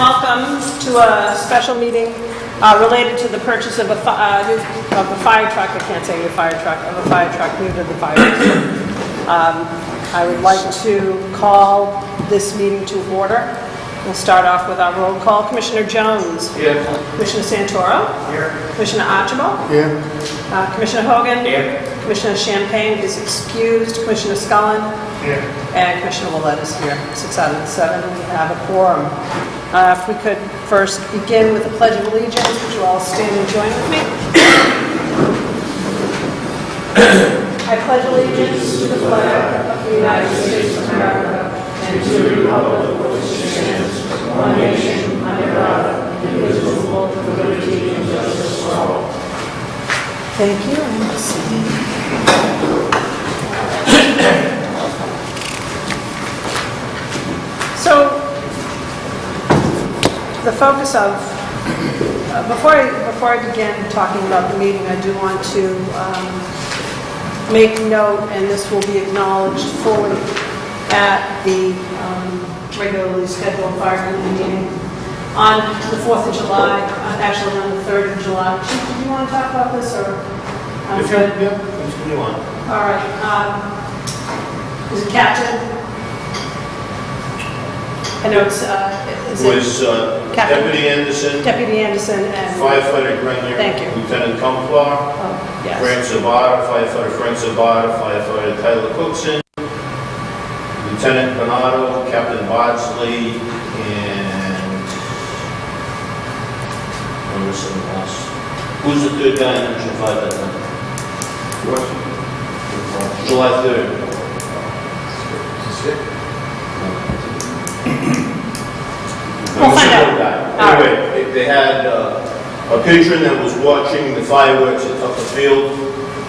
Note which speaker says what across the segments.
Speaker 1: welcome to a special meeting related to the purchase of a fire truck. I can't say a fire truck, of a fire truck new to the fire district. I would like to call this meeting to order. We'll start off with our roll call. Commissioner Jones. Here. Commissioner Santoro. Here. Commissioner Archibald. Here. Commissioner Hogan. Here. Commissioner Champagne is excused. Commissioner Scullin. Here. And Commissioner Willett is here. 6 out of the 7. We have a quorum. If we could first begin with the Pledge of Allegiance, would you all stand and join with me? I pledge allegiance to the flag of the United States of America and to the republic for which it stands, one nation, under God, indivisible, with liberty and justice for all. Thank you. So, the focus of before I begin talking about the meeting, I do want to make note, and this will be acknowledged fully at the regularly scheduled fire committee meeting on the 4th of July, actually on the 3rd of July. Chief, do you want to talk about this, or?
Speaker 2: If you want.
Speaker 1: All right. Is it Captain? I know it's
Speaker 2: Deputy Anderson.
Speaker 1: Deputy Anderson and
Speaker 2: Firefighter Grenier.
Speaker 1: Thank you.
Speaker 2: Lieutenant Kumplar.
Speaker 1: Oh, yes.
Speaker 2: Frank Zabata, Firefighter Frank Zabata, Firefighter Tyler Cookson, Lieutenant Bernardo, Captain Bardsley, and I'm missing the last. Who's the third guy in Engine 5 that night? July 3rd.
Speaker 1: We'll find out.
Speaker 2: Anyway, they had a patron that was watching the fireworks at Tucker Field,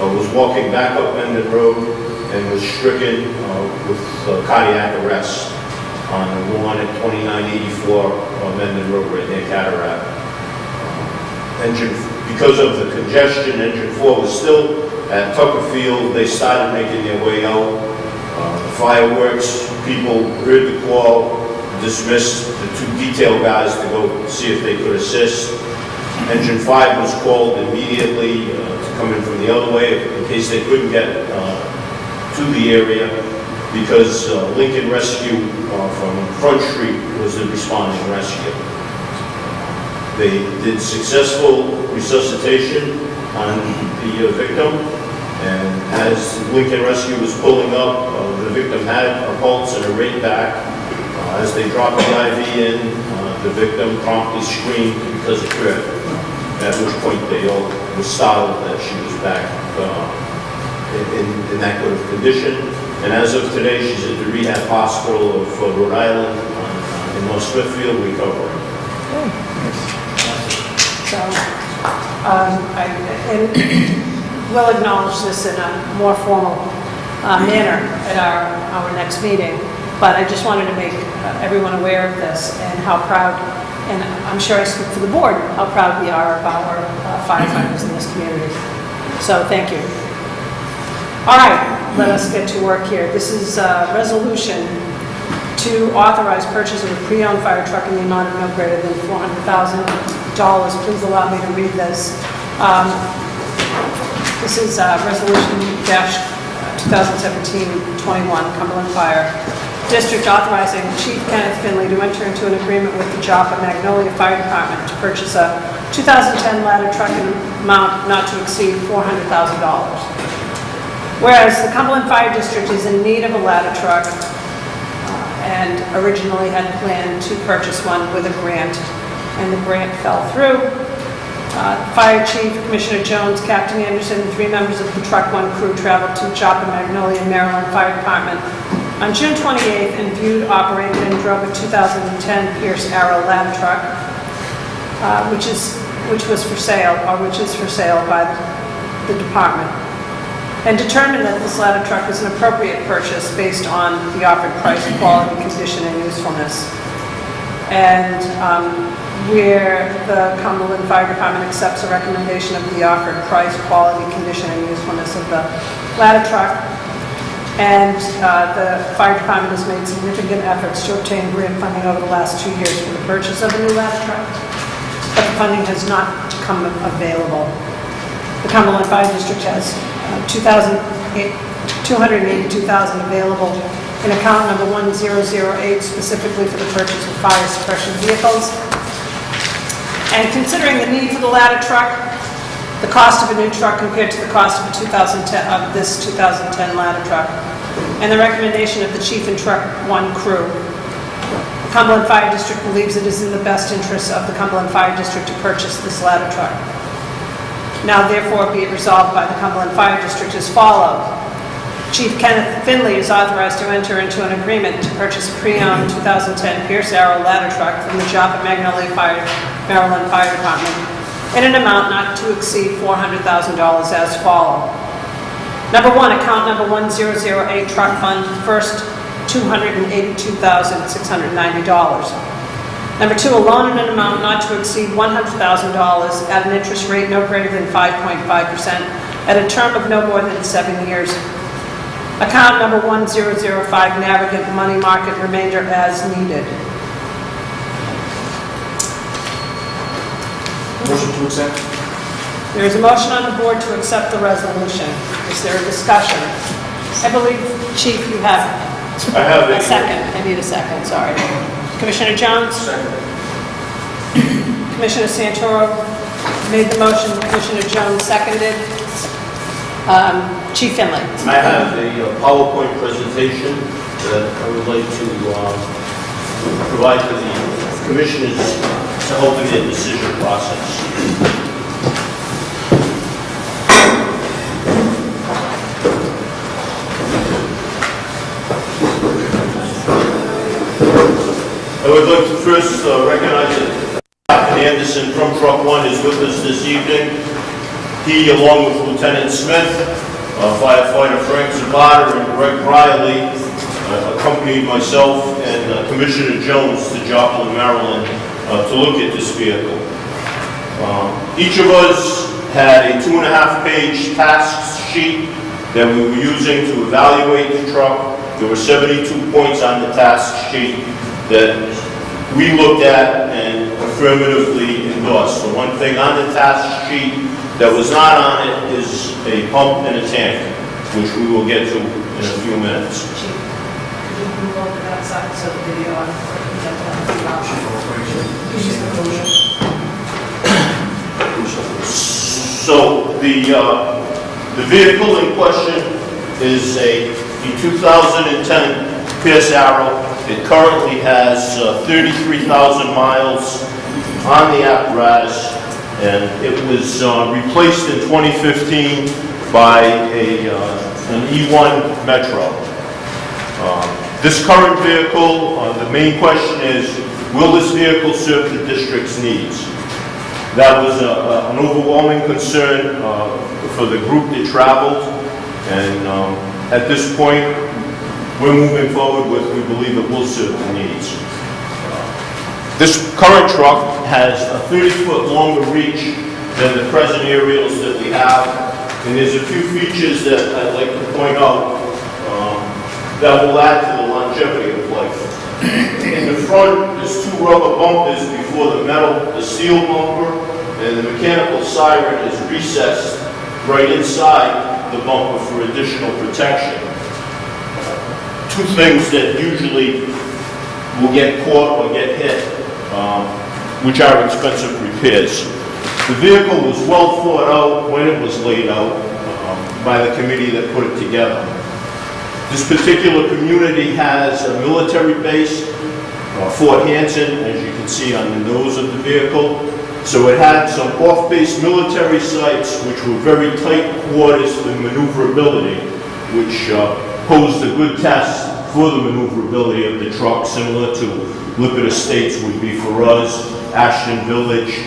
Speaker 2: was walking back up Mendon Road, and was stricken with cardiac arrest on the lawn at 2984 Mendon Road, right near Cataract. Because of the congestion, Engine 4 was still at Tucker Field. They started making their way out. The fireworks people heard the call, dismissed the 2 detail guys to go see if they could assist. Engine 5 was called immediately to come in from the other way in case they couldn't get to the area, because Lincoln Rescue from Front Street was the responding rescue. They did successful resuscitation on the victim, and as Lincoln Rescue was pulling up, the victim had a pulse and a rate back. As they dropped the IV in, the victim promptly screamed because it hurt, at which point they all were startled that she was back in that good of condition. And as of today, she's at the Rehab Hospital of Rhode Island in North Smithfield, recovering.
Speaker 1: So, we'll acknowledge this in a more formal manner at our next meeting. But I just wanted to make everyone aware of this and how proud, and I'm sure I speak for the board, how proud we are of our firefighters in this community. So thank you. All right, let us get to work here. This is a resolution to authorize purchase of a pre-owned fire truck in the amount of no greater than $400,000. Please allow me to read this. This is resolution dash 2017-21, Cumberland Fire District authorizing Chief Kenneth Finley to enter into an agreement with the Joppa Magnolia Fire Department to purchase a 2010 ladder truck in amount not to exceed $400,000. Whereas the Cumberland Fire District is in need of a ladder truck and originally had planned to purchase one with a grant, and the grant fell through. Fire Chief Commissioner Jones, Captain Anderson, and 3 members of the Truck 1 crew traveled to Joppa Magnolia, Maryland Fire Department on June 28th and viewed, operated, and drove a 2010 Pierce Arrow ladder truck, which is for sale by the department, and determined that this ladder truck is an appropriate purchase based on the offered price, quality, condition, and usefulness. And where the Cumberland Fire Department accepts a recommendation of the offered price, quality, condition, and usefulness of the ladder truck, And the fire department has made significant efforts to obtain grant funding over the last 2 years for the purchase of a new ladder truck, but the funding has not come available. The Cumberland Fire District has $282,000 available in account number 1008 specifically for the purchase of fire suppression vehicles. And considering the need for the ladder truck, the cost of a new truck compared to the cost of this 2010 ladder truck, and the recommendation of the Chief and Truck 1 crew, the Cumberland Fire District believes it is in the best interest of the Cumberland Fire District to purchase this ladder truck. Now therefore be it resolved by the Cumberland Fire District as follows. Chief Kenneth Finley is authorized to enter into an agreement to purchase a pre-owned 2010 Pierce Arrow ladder truck from the Job at Magnolia Maryland Fire Department in an amount not to exceed $400,000 as follows. Number 1, account number 1008 truck fund, first $282,690. Number 2, a loan in an amount not to exceed $100,000 at an interest rate no greater than 5.5% at a term of no more than 7 years. Account number 1005 Navigant money market remainder as needed.
Speaker 3: Motion to accept.
Speaker 1: There is a motion on the board to accept the resolution. Is there a discussion? I believe, Chief, you have a second. I need a second, sorry. Commissioner Jones?
Speaker 3: Second.
Speaker 1: Commissioner Santoro made the motion. Commissioner Jones seconded. Chief Finley.
Speaker 2: I have a PowerPoint presentation that I would like to provide to the commissioners to help in their decision process. I would like to first recognize that Captain Anderson from Truck 1 is with us this evening. He, along with Lieutenant Smith, firefighter Frank Zabata, and Greg Riley, accompanied myself and Commissioner Jones to Joplin, Maryland, to look at this vehicle. Each of us had a 2.5-page task sheet that we were using to evaluate the truck. There were 72 points on the task sheet that we looked at and affirmatively endorsed. The one thing on the task sheet that was not on it is a pump and a tank, which we will get to in a few minutes.
Speaker 1: Chief, could you move over that side so the video on
Speaker 2: So the vehicle in question is a 2010 Pierce Arrow. It currently has 33,000 miles on the apparatus, and it was replaced in 2015 by an E1 Metro. This current vehicle, the main question is, will this vehicle serve the district's needs? That was an overwhelming concern for the group that traveled, and at this point, we're moving forward with, we believe it will serve the needs. This current truck has a 30-foot longer reach than the present aerials that we have, and there's a few features that I'd like to point out that will add to the longevity of life. In the front, there's 2 rubber bumpers before the steel bumper, and the mechanical siren is recessed right inside the bumper for additional protection. 2 things that usually will get caught or get hit, which are expensive repairs. The vehicle was well thought out when it was laid out by the committee that put it together. This particular community has a military base, Fort Hanson, as you can see on the nose of the vehicle. So it had some off-base military sites which were very tight quarters for maneuverability, which posed a good test for the maneuverability of the truck, similar to Lippert Estates would be for us, Ashton Village,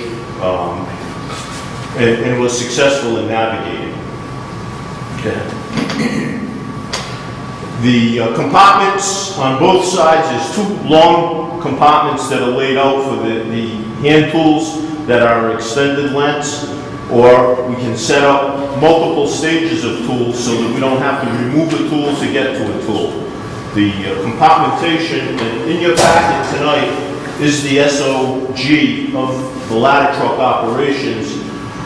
Speaker 2: and was successful in navigating. Okay. The compartments on both sides, there's 2 long compartments that are laid out for the hand tools that are extended lengths. or we can set up multiple stages of tools so that we don't have to remove a tool to get to a tool. The compartmentation, and in your packet tonight is the SOG of the ladder truck operations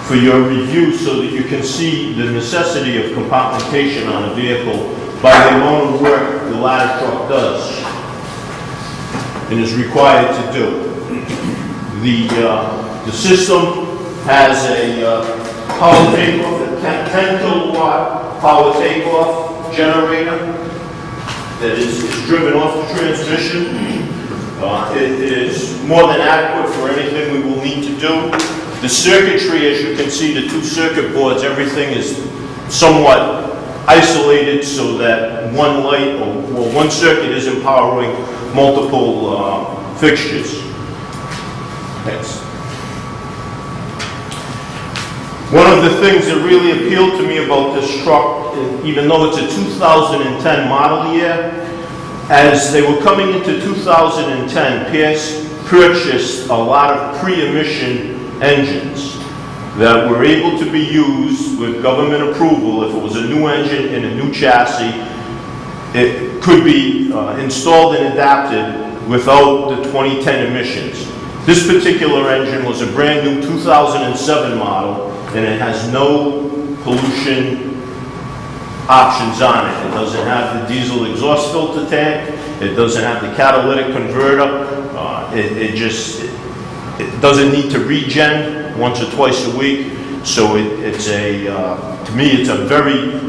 Speaker 2: for your review so that you can see the necessity of compartmentation on a vehicle by the amount of work the ladder truck does and is required to do. The system has a power takeoff, a 10 kilowatt power takeoff generator that is driven off the transmission. It is more than adequate for anything we will need to do. The circuitry, as you can see, the two circuit boards, everything is somewhat isolated so that one light or one circuit is empowering multiple fixtures. Next. One of the things that really appealed to me about this truck, even though it's a 2010 model year, as they were coming into 2010, Pierce purchased a lot of pre-emission engines that were able to be used with government approval. If it was a new engine in a new chassis, it could be installed and adapted without the 2010 emissions. This particular engine was a brand new 2007 model, and it has no pollution options on it. It doesn't have the diesel exhaust filter tank. It doesn't have the catalytic converter. It doesn't need to regen once or twice a week. So to me, it's a very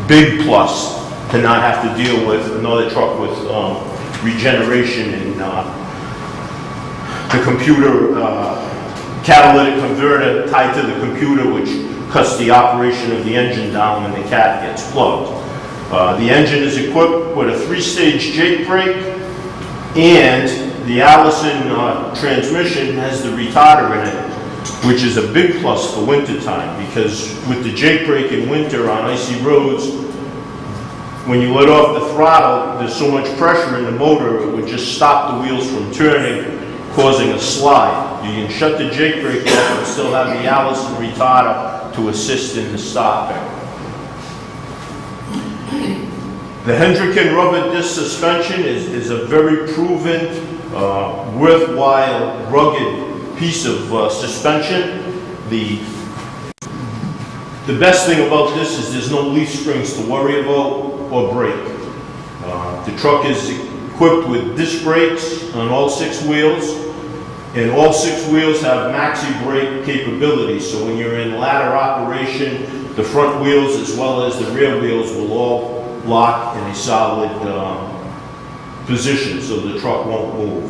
Speaker 2: big plus to not have to deal with another truck with regeneration and the computer catalytic converter tied to the computer, which cuts the operation of the engine down when the cat gets plugged. The engine is equipped with a 3-stage Jake brake, and the Allison transmission has the retarder in it, which is a big plus for winter time, because with the Jake brake in winter on icy roads, when you let off the throttle, there's so much pressure in the motor, it would just stop the wheels from turning, causing a slide. You can shut the Jake brake off and still have the Allison retarder to assist in the stopping. The Hendricken rubber disc suspension is a very proven, worthwhile, rugged piece of suspension. The best thing about this is there's no leaf springs to worry about or break. The truck is equipped with disc brakes on all 6 wheels, and all 6 wheels have maxi brake capability. So when you're in ladder operation, the front wheels as well as the rear wheels will all lock in a solid position so the truck won't move.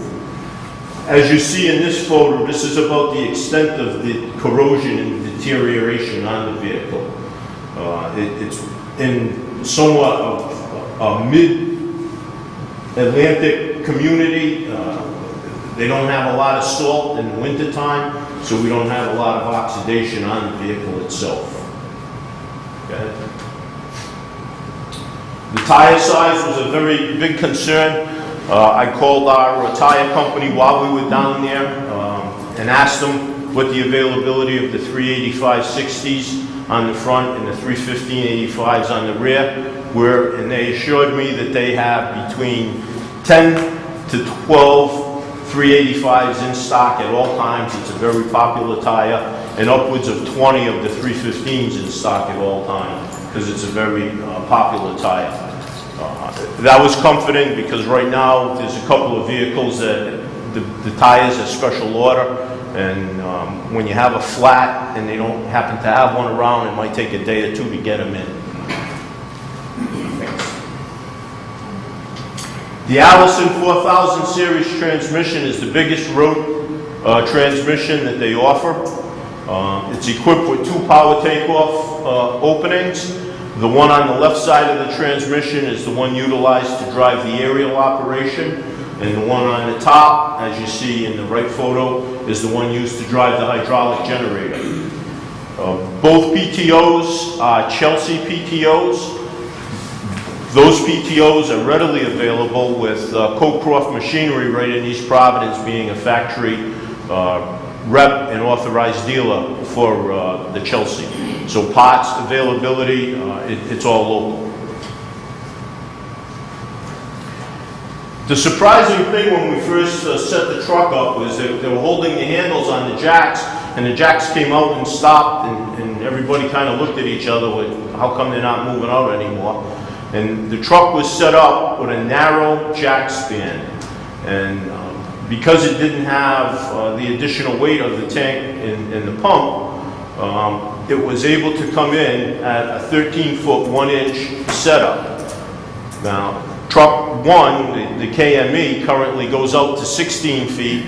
Speaker 2: As you see in this photo, this is about the extent of the corrosion and deterioration on the vehicle. It's in somewhat of a mid-Atlantic community. They don't have a lot of salt in the wintertime, so we don't have a lot of oxidation on the vehicle itself. Okay. The tire size was a very big concern. I called our tire company while we were down there and asked them what the availability of the 385/60s on the front and the 315/85s on the rear were, and they assured me that they have between 10 to 12 385s in stock at all times. It's a very popular tire, and upwards of 20 of the 315s in stock at all times, because it's a very popular tire. That was comforting, because right now there's a couple of vehicles that the tires are special order, and when you have a flat and they don't happen to have one around, it might take a day or two to get them in. The Allison 4000 series transmission is the biggest road transmission that they offer. It's equipped with 2 power takeoff openings. The one on the left side of the transmission is the one utilized to drive the aerial operation, and the one on the top, as you see in the right photo, is the one used to drive the hydraulic generator. Both PTOs are Chelsea PTOs. Those PTOs are readily available with Cocroft Machinery right in East Providence being a factory rep and authorized dealer for the Chelsea. So parts, availability, it's all local. The surprising thing when we first set the truck up was that they were holding the handles on the jacks, and the jacks came out and stopped, and everybody kind of looked at each other like, how come they're not moving out anymore? And the truck was set up with a narrow jack span, and because it didn't have the additional weight of the tank and the pump, it was able to come in at a 13-foot 1-inch setup. Now, truck 1, the KME, currently goes out to 16 feet,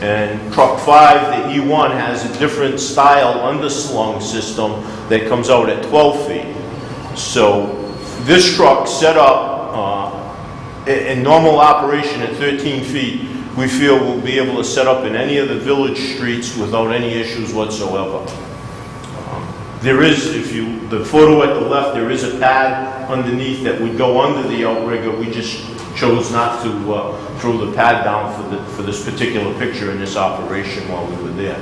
Speaker 2: and truck 5, the E1, has a different style underslung system that comes out at 12 feet. So this truck set up in normal operation at 13 feet, we feel we'll be able to set up in any of the village streets without any issues whatsoever. There is, the photo at the left, there is a pad underneath that would go under the outrigger. We just chose not to throw the pad down for this particular picture in this operation while we were there.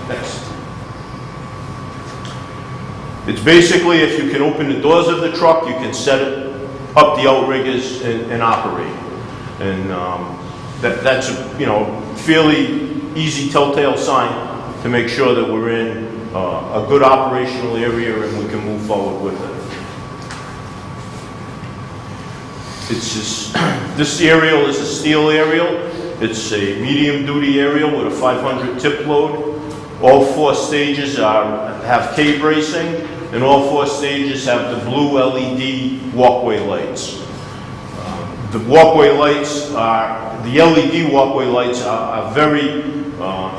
Speaker 2: Next. It's basically, if you can open the doors of the truck, you can set it up the outriggers and operate. And that's a fairly easy telltale sign to make sure that we're in a good operational area and we can move forward with it. It's just, this aerial is a steel aerial. It's a medium duty aerial with a 500 tip load. All 4 stages have K-bracing, and all 4 stages have the blue LED walkway lights. The walkway lights the LED walkway lights are very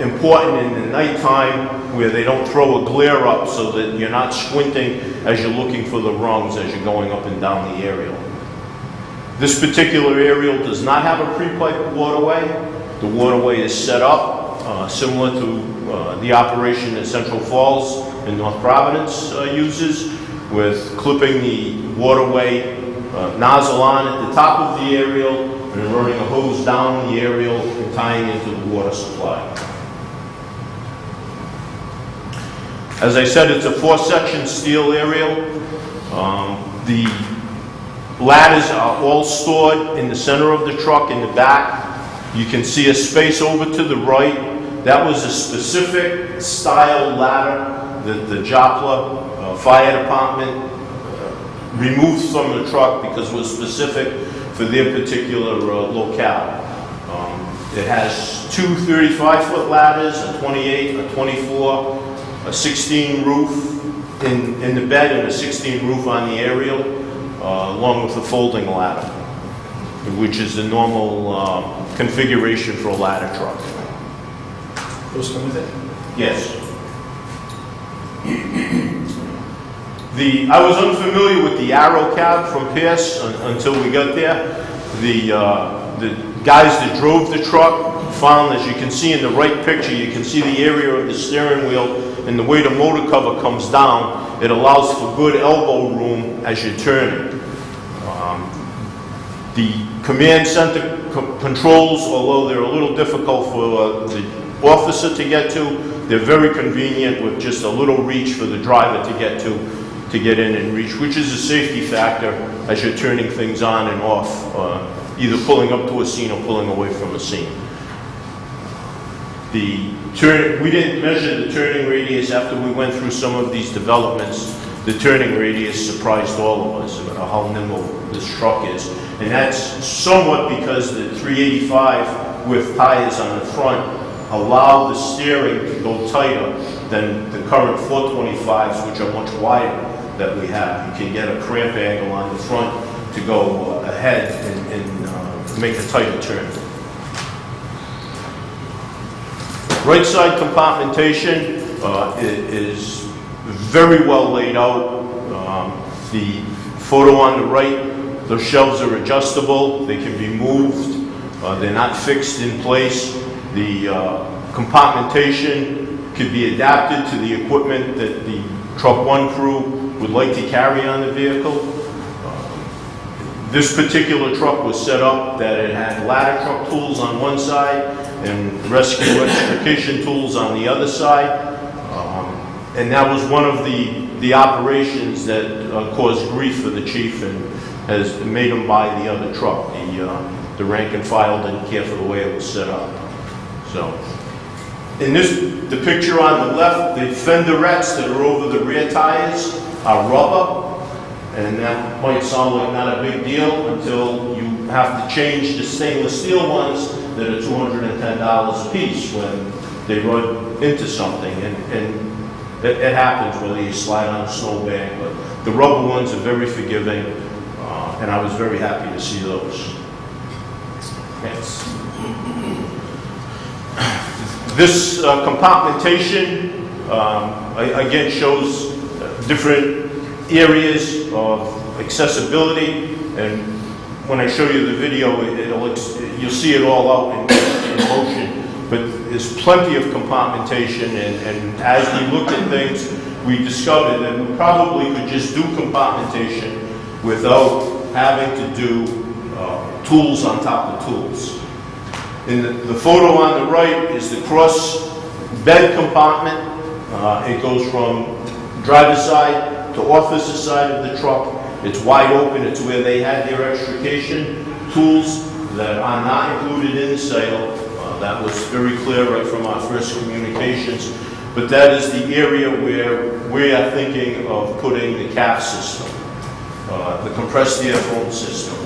Speaker 2: important in the nighttime, where they don't throw a glare up so that you're not squinting as you're looking for the rungs as you're going up and down the aerial. This particular aerial does not have a pre-pipe waterway. The waterway is set up similar to the operation that Central Falls in North Providence uses, with clipping the waterway nozzle on at the top of the aerial and running a hose down the aerial and tying into the water supply. As I said, it's a 4-section steel aerial. The ladders are all stored in the center of the truck in the back. You can see a space over to the right. That was a specific style ladder that the Joplin Fire Department removed from the truck because it was specific for their particular locale. It has 2 35-foot ladders, a 28, a 24, a 16 roof in the bed, and a 16 roof on the aerial, along with a folding ladder, which is the normal configuration for a ladder truck.
Speaker 3: Those come with it?
Speaker 2: Yes. I was unfamiliar with the Arrow cab from Pierce until we got there. The guys that drove the truck found, as you can see in the right picture, you can see the area of the steering wheel, and the way the motor cover comes down, it allows for good elbow room as you're turning. The command center controls, although they're a little difficult for the officer to get to, they're very convenient with just a little reach for the driver to get in and reach, which is a safety factor as you're turning things on and off, either pulling up to a scene or pulling away from a scene. We didn't measure the turning radius after we went through some of these developments. The turning radius surprised all of us about how nimble this truck is. And that's somewhat because the 385 with tires on the front allow the steering to go tighter than the current 425s, which are much wider that we have. You can get a cramp angle on the front to go ahead and make a tighter turn. Right side compartmentation is very well laid out. The photo on the right, those shelves are adjustable. They can be moved. They're not fixed in place. The compartmentation could be adapted to the equipment that the Truck 1 crew would like to carry on the vehicle. This particular truck was set up that it had ladder truck tools on one side and rescue extrication tools on the other side. And that was one of the operations that caused grief for the chief and has made him buy the other truck. The rank and file didn't care for the way it was set up. So, in the picture on the left, the fenderettes that are over the rear tires are rubber, and that might sound like not a big deal until you have to change the stainless steel ones that are $210 a piece when they run into something, and it happens whether you slide on a snowbank, but the rubber ones are very forgiving, and I was very happy to see those. Yes. This compartmentation, again, shows different areas of accessibility, and when I show you the video, you'll see it all out in motion. But there's plenty of compartmentation, and as we looked at things, we discovered that we probably could just do compartmentation without having to do tools on top of tools. In the photo on the right is the cross bed compartment. It goes from driver's side to officer side of the truck. It's wide open. It's where they had their extrication tools that are not included in the sale. That was very clear right from our first communications. But that is the area where we are thinking of putting the CAF system, the compressed air foam system.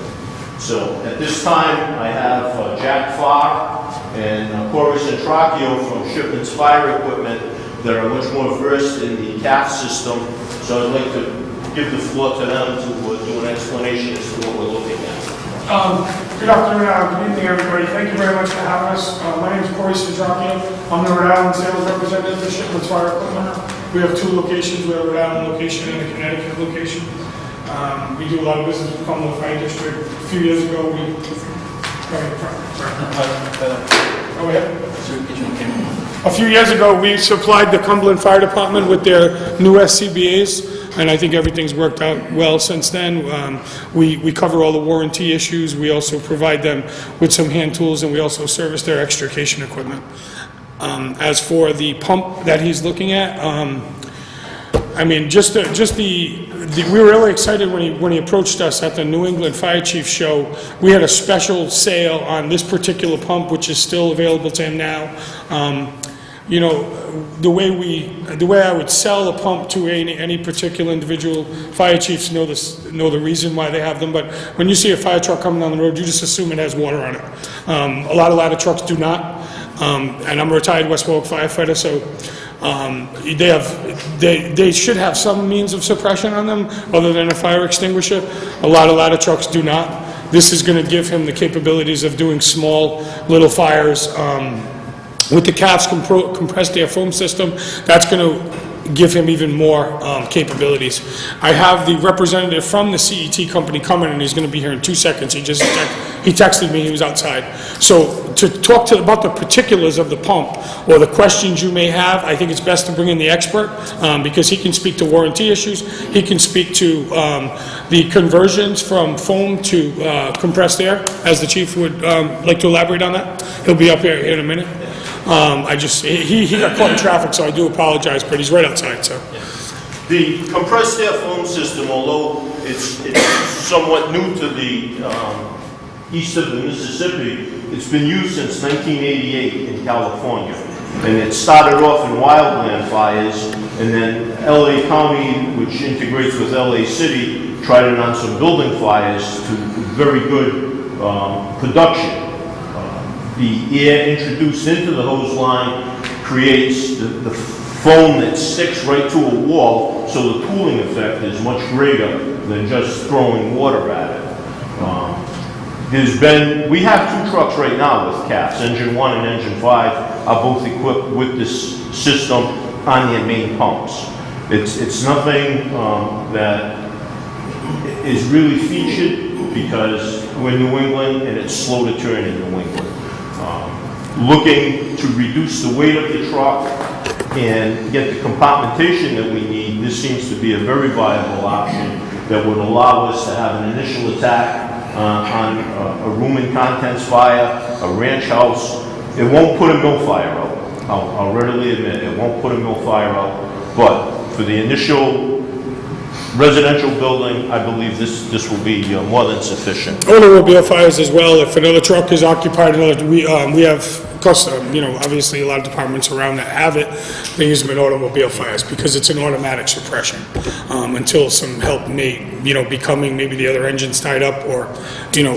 Speaker 2: So at this time, I have Jack Farr and Corus and Trachio from Shipman's Fire Equipment that are much more versed in the CAF system. So I'd like to give the floor to them to do an explanation as to what we're looking at.
Speaker 4: Good afternoon, good evening, everybody. Thank you very much for having us. My name is Corey Citracchio. I'm the Rhode Island sales representative for Shipman's Fire Equipment. We have two locations. We have a Rhode Island location and a Connecticut location. We do a lot of business with Cumberland Fire District. A few years ago, A few years ago, we supplied the Cumberland Fire Department with their new SCBAs, and I think everything's worked out well since then. We cover all the warranty issues. We also provide them with some hand tools, and we also service their extrication equipment. As for the pump that he's looking at, I mean, we were really excited when he approached us at the New England Fire Chief Show. We had a special sale on this particular pump, which is still available to him now. You know, the way I would sell a pump to any particular individual, fire chiefs know the reason why they have them. But when you see a fire truck coming down the road, you just assume it has water on it. A lot of ladder trucks do not. And I'm a retired West Warwick firefighter, so they should have some means of suppression on them other than a fire extinguisher. A lot of ladder trucks do not. This is going to give him the capabilities of doing small little fires. With the CAF's compressed air foam system, that's going to give him even more capabilities. I have the representative from the CET company coming, and he's going to be here in 2 seconds. He texted me, he was outside. So to talk about the particulars of the pump or the questions you may have, I think it's best to bring in the expert because he can speak to warranty issues. He can speak to the conversions from foam to compressed air, as the chief would like to elaborate on that. He'll be up here in a minute. He got caught in traffic, so I do apologize, but he's right outside, so.
Speaker 2: The compressed air foam system, although it's somewhat new to the east of the Mississippi, it's been used since 1988 in California. And it started off in wildland fires, and then LA County, which integrates with LA City, tried it on some building fires to very good production. The air introduced into the hose line creates the foam that sticks right to a wall, so the cooling effect is much greater than just throwing water at it. We have two trucks right now with CAFs. Engine 1 and Engine 5 are both equipped with this system on their main pumps. It's nothing that is really featured because we're in New England and it's slow to turn in New England. Looking to reduce the weight of the truck and get the compartmentation that we need, this seems to be a very viable option that would allow us to have an initial attack on a room and contents fire, a ranch house, It won't put a mill fire out. I'll readily admit, it won't put a mill fire out, but for the initial residential building, I believe this will be more than sufficient.
Speaker 4: Automobile fires as well. If another truck is occupied, we have, of course, obviously a lot of departments around that have it. They use them in automobile fires because it's an automatic suppression until some help may, be coming. Maybe the other engine's tied up, or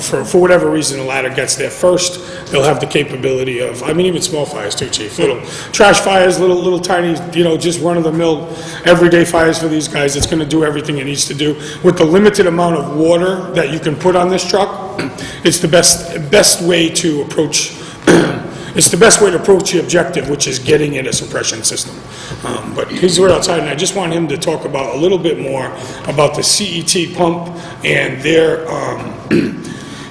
Speaker 4: for whatever reason the ladder gets there first. They'll have the capability of, even small fires too, Chief. Little trash fires, little tiny, just run-of-the-mill everyday fires for these guys. It's going to do everything it needs to do. With the limited amount of water that you can put on this truck, it's the best way to approach. It's the best way to approach the objective, which is getting in a suppression system. But he's right outside, and I just want him to talk about a little bit more about the CET pump and their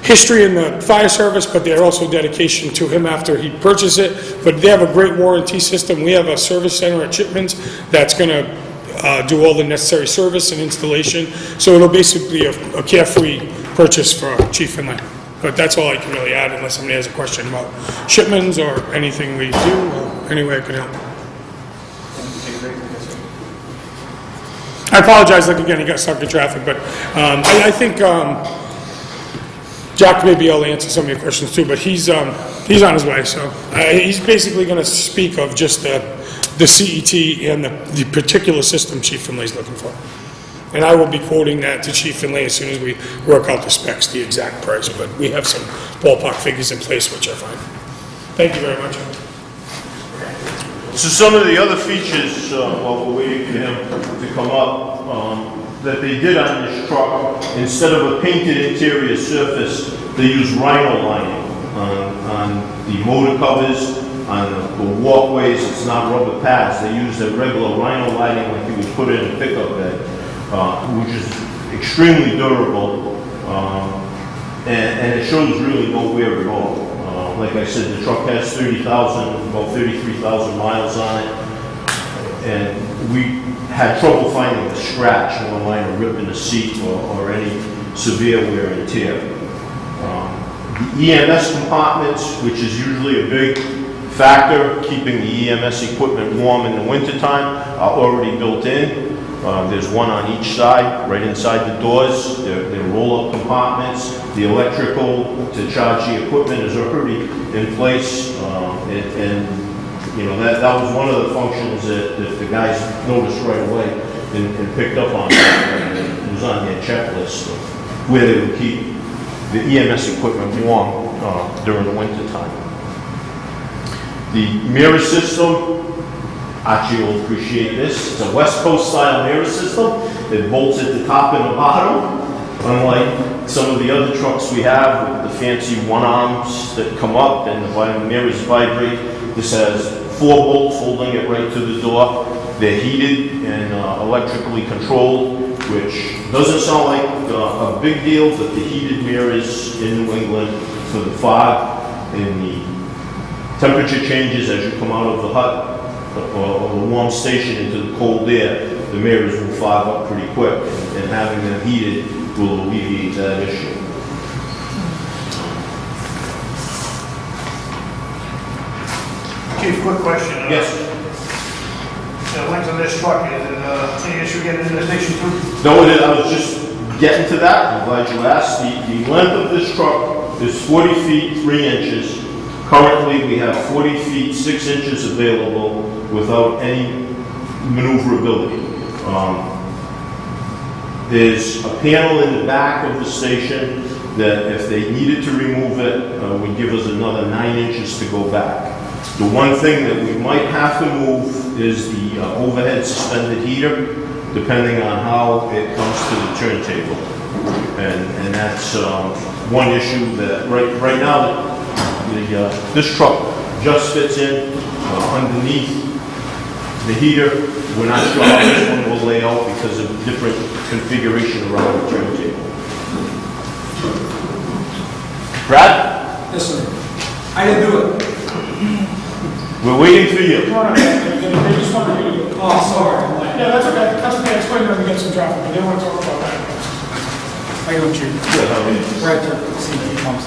Speaker 4: history in the fire service, but their also dedication to him after he purchased it. But they have a great warranty system. We have a service center at Chipman's that's going to do all the necessary service and installation. So it'll basically be a carefree purchase for Chief Finlay. But that's all I can really add, unless somebody has a question about shipments or anything we do, or any way I can help. I apologize, again, he got stuck in traffic, but I think Jack may be able to answer some of your questions too, but he's on his way, so he's basically going to speak of just the CET and the particular system Chief Finlay's looking for. And I will be quoting that to Chief Finlay as soon as we work out the specs, the exact price, but we have some ballpark figures in place, which are fine. Thank you very much.
Speaker 2: So some of the other features, while we're waiting for him to come up, that they did on this truck, instead of a painted interior surface, they use rhino lining on the motor covers, on the walkways. It's not rubber pads. They use the regular rhino lining like you would put in a pickup bed, which is extremely durable, and it shows really no wear at all. Like I said, the truck has about 33,000 miles on it, and we had trouble finding a scratch, no minor rip in the seat or any severe wear and tear. The EMS compartments, which is usually a big factor, keeping the EMS equipment warm in the wintertime, are already built in. There's one on each side, right inside the doors. They're roll-up compartments. The electrical to charge the equipment is already in place, that was one of the functions that the guys noticed right away and picked up on. It was on their checklist of where they would keep the EMS equipment warm during the winter time. The mirror system, Archie will appreciate this. It's a West Coast style mirror system. It bolts at the top and the bottom, unlike some of the other trucks we have with the fancy one arms that come up and the mirrors vibrate. This has 4 bolts holding it right to the door. They're heated and electrically controlled, which doesn't sound like a big deal, but the heated mirrors in New England for the fog and the temperature changes as you come out of the hut or the warm station into the cold air, the mirrors will fog up pretty quick, and having them heated will alleviate that issue.
Speaker 5: Chief, quick question.
Speaker 2: Yes?
Speaker 5: The length of this truck, is it any issue getting into the station too?
Speaker 2: No, I was just getting to that. I'm glad you asked. The length of this truck is 40 feet 3 inches. Currently, we have 40 feet 6 inches available without any maneuverability. There's a panel in the back of the station that if they needed to remove it, would give us another 9 inches to go back. The one thing that we might have to move is the overhead suspended heater, depending on how it comes to the turntable. And that's one issue that right now, this truck just fits in underneath the heater. We're not sure how this one will lay out because of different configuration around the turntable. Brad?
Speaker 6: Yes, sir. I didn't do it.
Speaker 2: We're waiting for you.
Speaker 4: They just wanted you to do it.
Speaker 6: Oh, sorry.
Speaker 4: Yeah, that's okay. That's okay. I explained when we get some traffic, but they want to talk about that.
Speaker 6: How you doing, Chief?
Speaker 2: Good, how are you?
Speaker 6: Brad, CFD Pumps.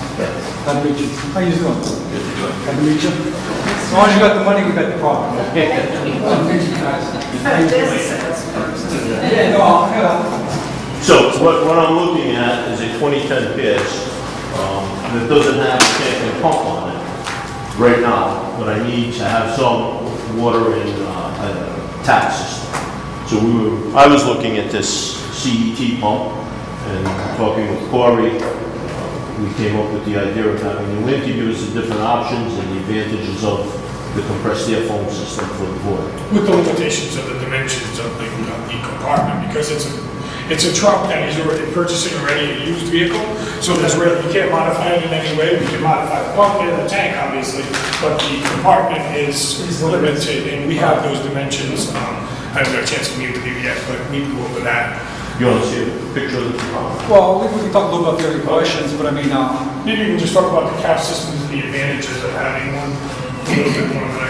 Speaker 6: Glad to meet you. How you doing? Glad to meet you. As long as you got the money, we got the problem. Glad to meet you guys. Yeah, no,
Speaker 2: So what I'm looking at is a 2010 Pierce that doesn't have a tank and pump on it right now, but I need to have some water and tap system. So I was looking at this CET pump and talking with Corey. We came up with the idea of having the wind to give us the different options and the advantages of the compressed air foam system for the board.
Speaker 4: With the limitations of the dimensions of the compartment, because it's a truck that is already purchasing already a used vehicle, so there's really, you can't modify it in any way. We can modify the pump and the tank, obviously, but the compartment is limited, and we have those dimensions. I haven't got a chance to meet with you yet, but we can go over that.
Speaker 2: You want to see a picture of the pump?
Speaker 6: well, we can talk a little about the other questions, but I mean,
Speaker 4: Maybe we can just talk about the cap systems and the advantages of having one a little bit more than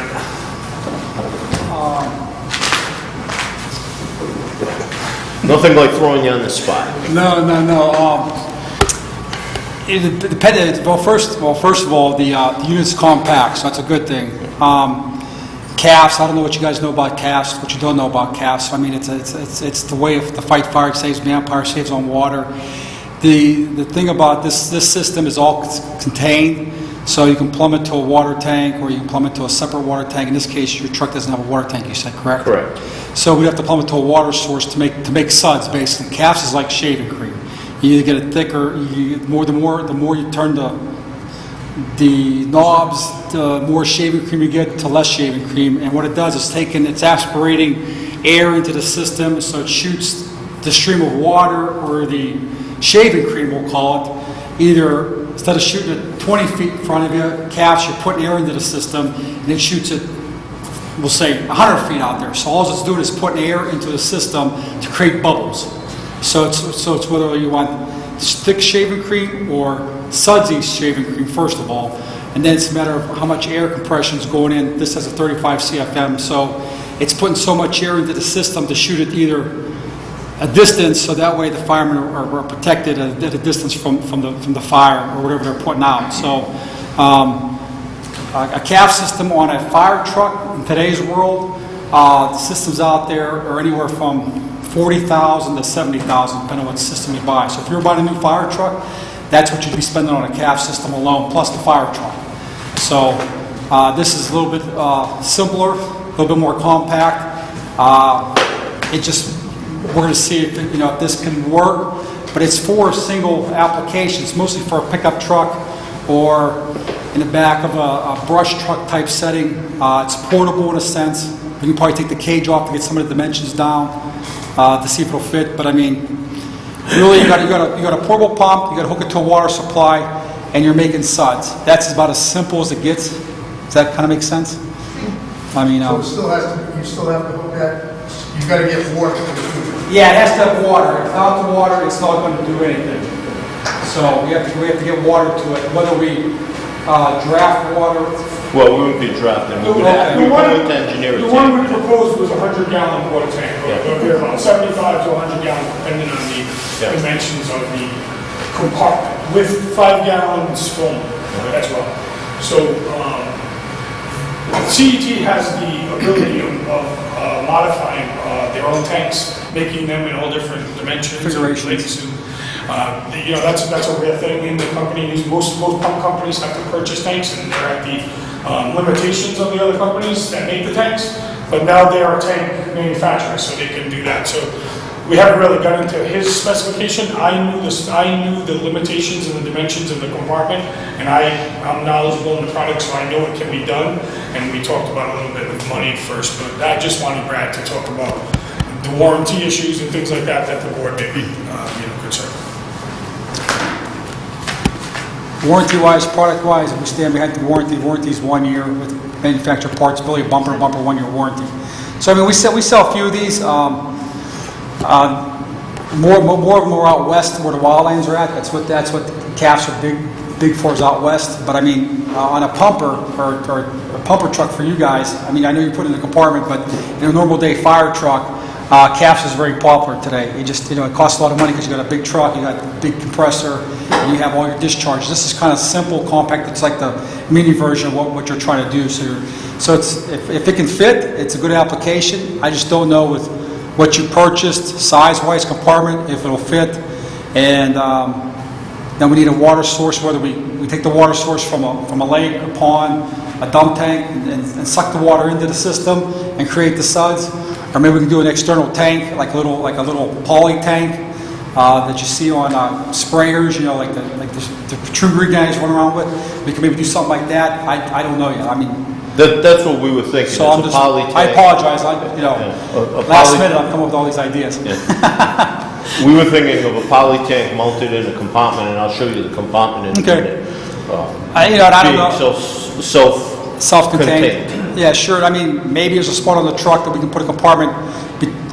Speaker 2: Nothing like throwing you on the spot.
Speaker 6: No. It depends. Well, first of all, the unit's compact, so that's a good thing. Calves. I don't know what you guys know about calves, what you don't know about calves. I mean, it's the way of the fight fire. It saves manpower, saves on water. The thing about this system is all contained, so you can plumb it to a water tank, or you can plumb it to a separate water tank. In this case, your truck doesn't have a water tank. You said correct?
Speaker 2: Correct.
Speaker 6: So we'd have to plumb it to a water source to make suds, basically. Calves is like shaving cream. You either get it thicker, the more you turn the knobs, the more shaving cream you get, to less shaving cream. And what it does is it's aspirating air into the system, so it shoots the stream of water, or the shaving cream, we'll call it, either instead of shooting it 20 feet in front of you, calves, you're putting air into the system, and it shoots it, we'll say 100 feet out there. So all it's doing is putting air into the system to create bubbles. So it's whether you want thick shaving cream or sudsy shaving cream, first of all, and then it's a matter of how much air compression is going in. This has a 35 CFM, so it's putting so much air into the system to shoot it either a distance, so that way the firemen are protected at a distance from the fire or whatever they're putting out. So a calf system on a fire truck in today's world, the systems out there are anywhere from $40,000 to $70,000, depending on what system you buy. So if you're buying a new fire truck, that's what you'd be spending on a calf system alone, plus the fire truck. So this is a little bit simpler, a little bit more compact. We're going to see if if this can work, but it's for single applications, mostly for a pickup truck or in the back of a brush truck type setting. It's portable in a sense. You can probably take the cage off to get some of the dimensions down to see if it'll fit. But I mean, really, you got a portable pump. You got to hook it to a water supply, and you're making suds. That's about as simple as it gets. Does that kind of make sense? I mean,
Speaker 7: So it still has to, you still have to hook that, you've got to get water.
Speaker 6: yeah, it has to have water. Without the water, it's not going to do anything. So we have to get water to it. Whether we draft water.
Speaker 2: Well, we wouldn't be drafting, we would have to engineer it.
Speaker 4: The one we proposed was a 100-gallon water tank, or about 75 to 100 gallons, depending on the dimensions of the compartment, with 5 gallons full as well. So CET has the ability of modifying their own tanks, making them in all different dimensions.
Speaker 6: Configurations.
Speaker 4: That's a rare thing in the company. Most pump companies have to purchase tanks, and they're at the limitations of the other companies that make the tanks. But now they are tank manufacturers, so they can do that. So we haven't really got into his specification. I knew the limitations and the dimensions of the compartment, and I'm knowledgeable in the product, so I know it can be done. And we talked about a little bit of money first, but I just wanted Brad to talk about the warranty issues and things like that the board may be concerned.
Speaker 6: Warranty-wise, product-wise, we stand behind the warranty. Warranty is 1 year with manufacturer parts, really a bumper 1 year warranty. So I mean, we sell a few of these. More of them are out west where the wildlands are at. That's what the calves are big for, is out west. But I mean, on a pumper or a pumper truck for you guys, I mean, I know you put it in a compartment, but in a normal day fire truck, CAFS is very popular today. You just, it costs a lot of money because you got a big truck, you got a big compressor, and you have all your discharges. This is kind of simple, compact. It's like the mini version of what you're trying to do. So it's, if it can fit, it's a good application. I just don't know with what you purchased, size-wise, compartment, if it'll fit. And then we need a water source, whether we take the water source from a lake, a pond, a dump tank, and suck the water into the system and create the suds. Or maybe we can do an external tank, like a little poly tank that you see on sprayers, like the True Green guys run around with. We can maybe do something like that. I don't know yet. I mean,
Speaker 2: That's what we were thinking.
Speaker 6: so
Speaker 2: It's a poly
Speaker 6: I
Speaker 2: tank.
Speaker 6: apologize.
Speaker 2: A
Speaker 6: Last
Speaker 2: poly-
Speaker 6: minute I'm coming up with all these ideas.
Speaker 2: We were thinking of a poly tank mounted in a compartment, and I'll show you the compartment in a
Speaker 6: Okay.
Speaker 2: minute.
Speaker 6: I don't know.
Speaker 2: Being
Speaker 6: Self-contained.
Speaker 2: self-contained.
Speaker 6: Yeah, sure. I mean, maybe there's a spot on the truck that we can put a compartment.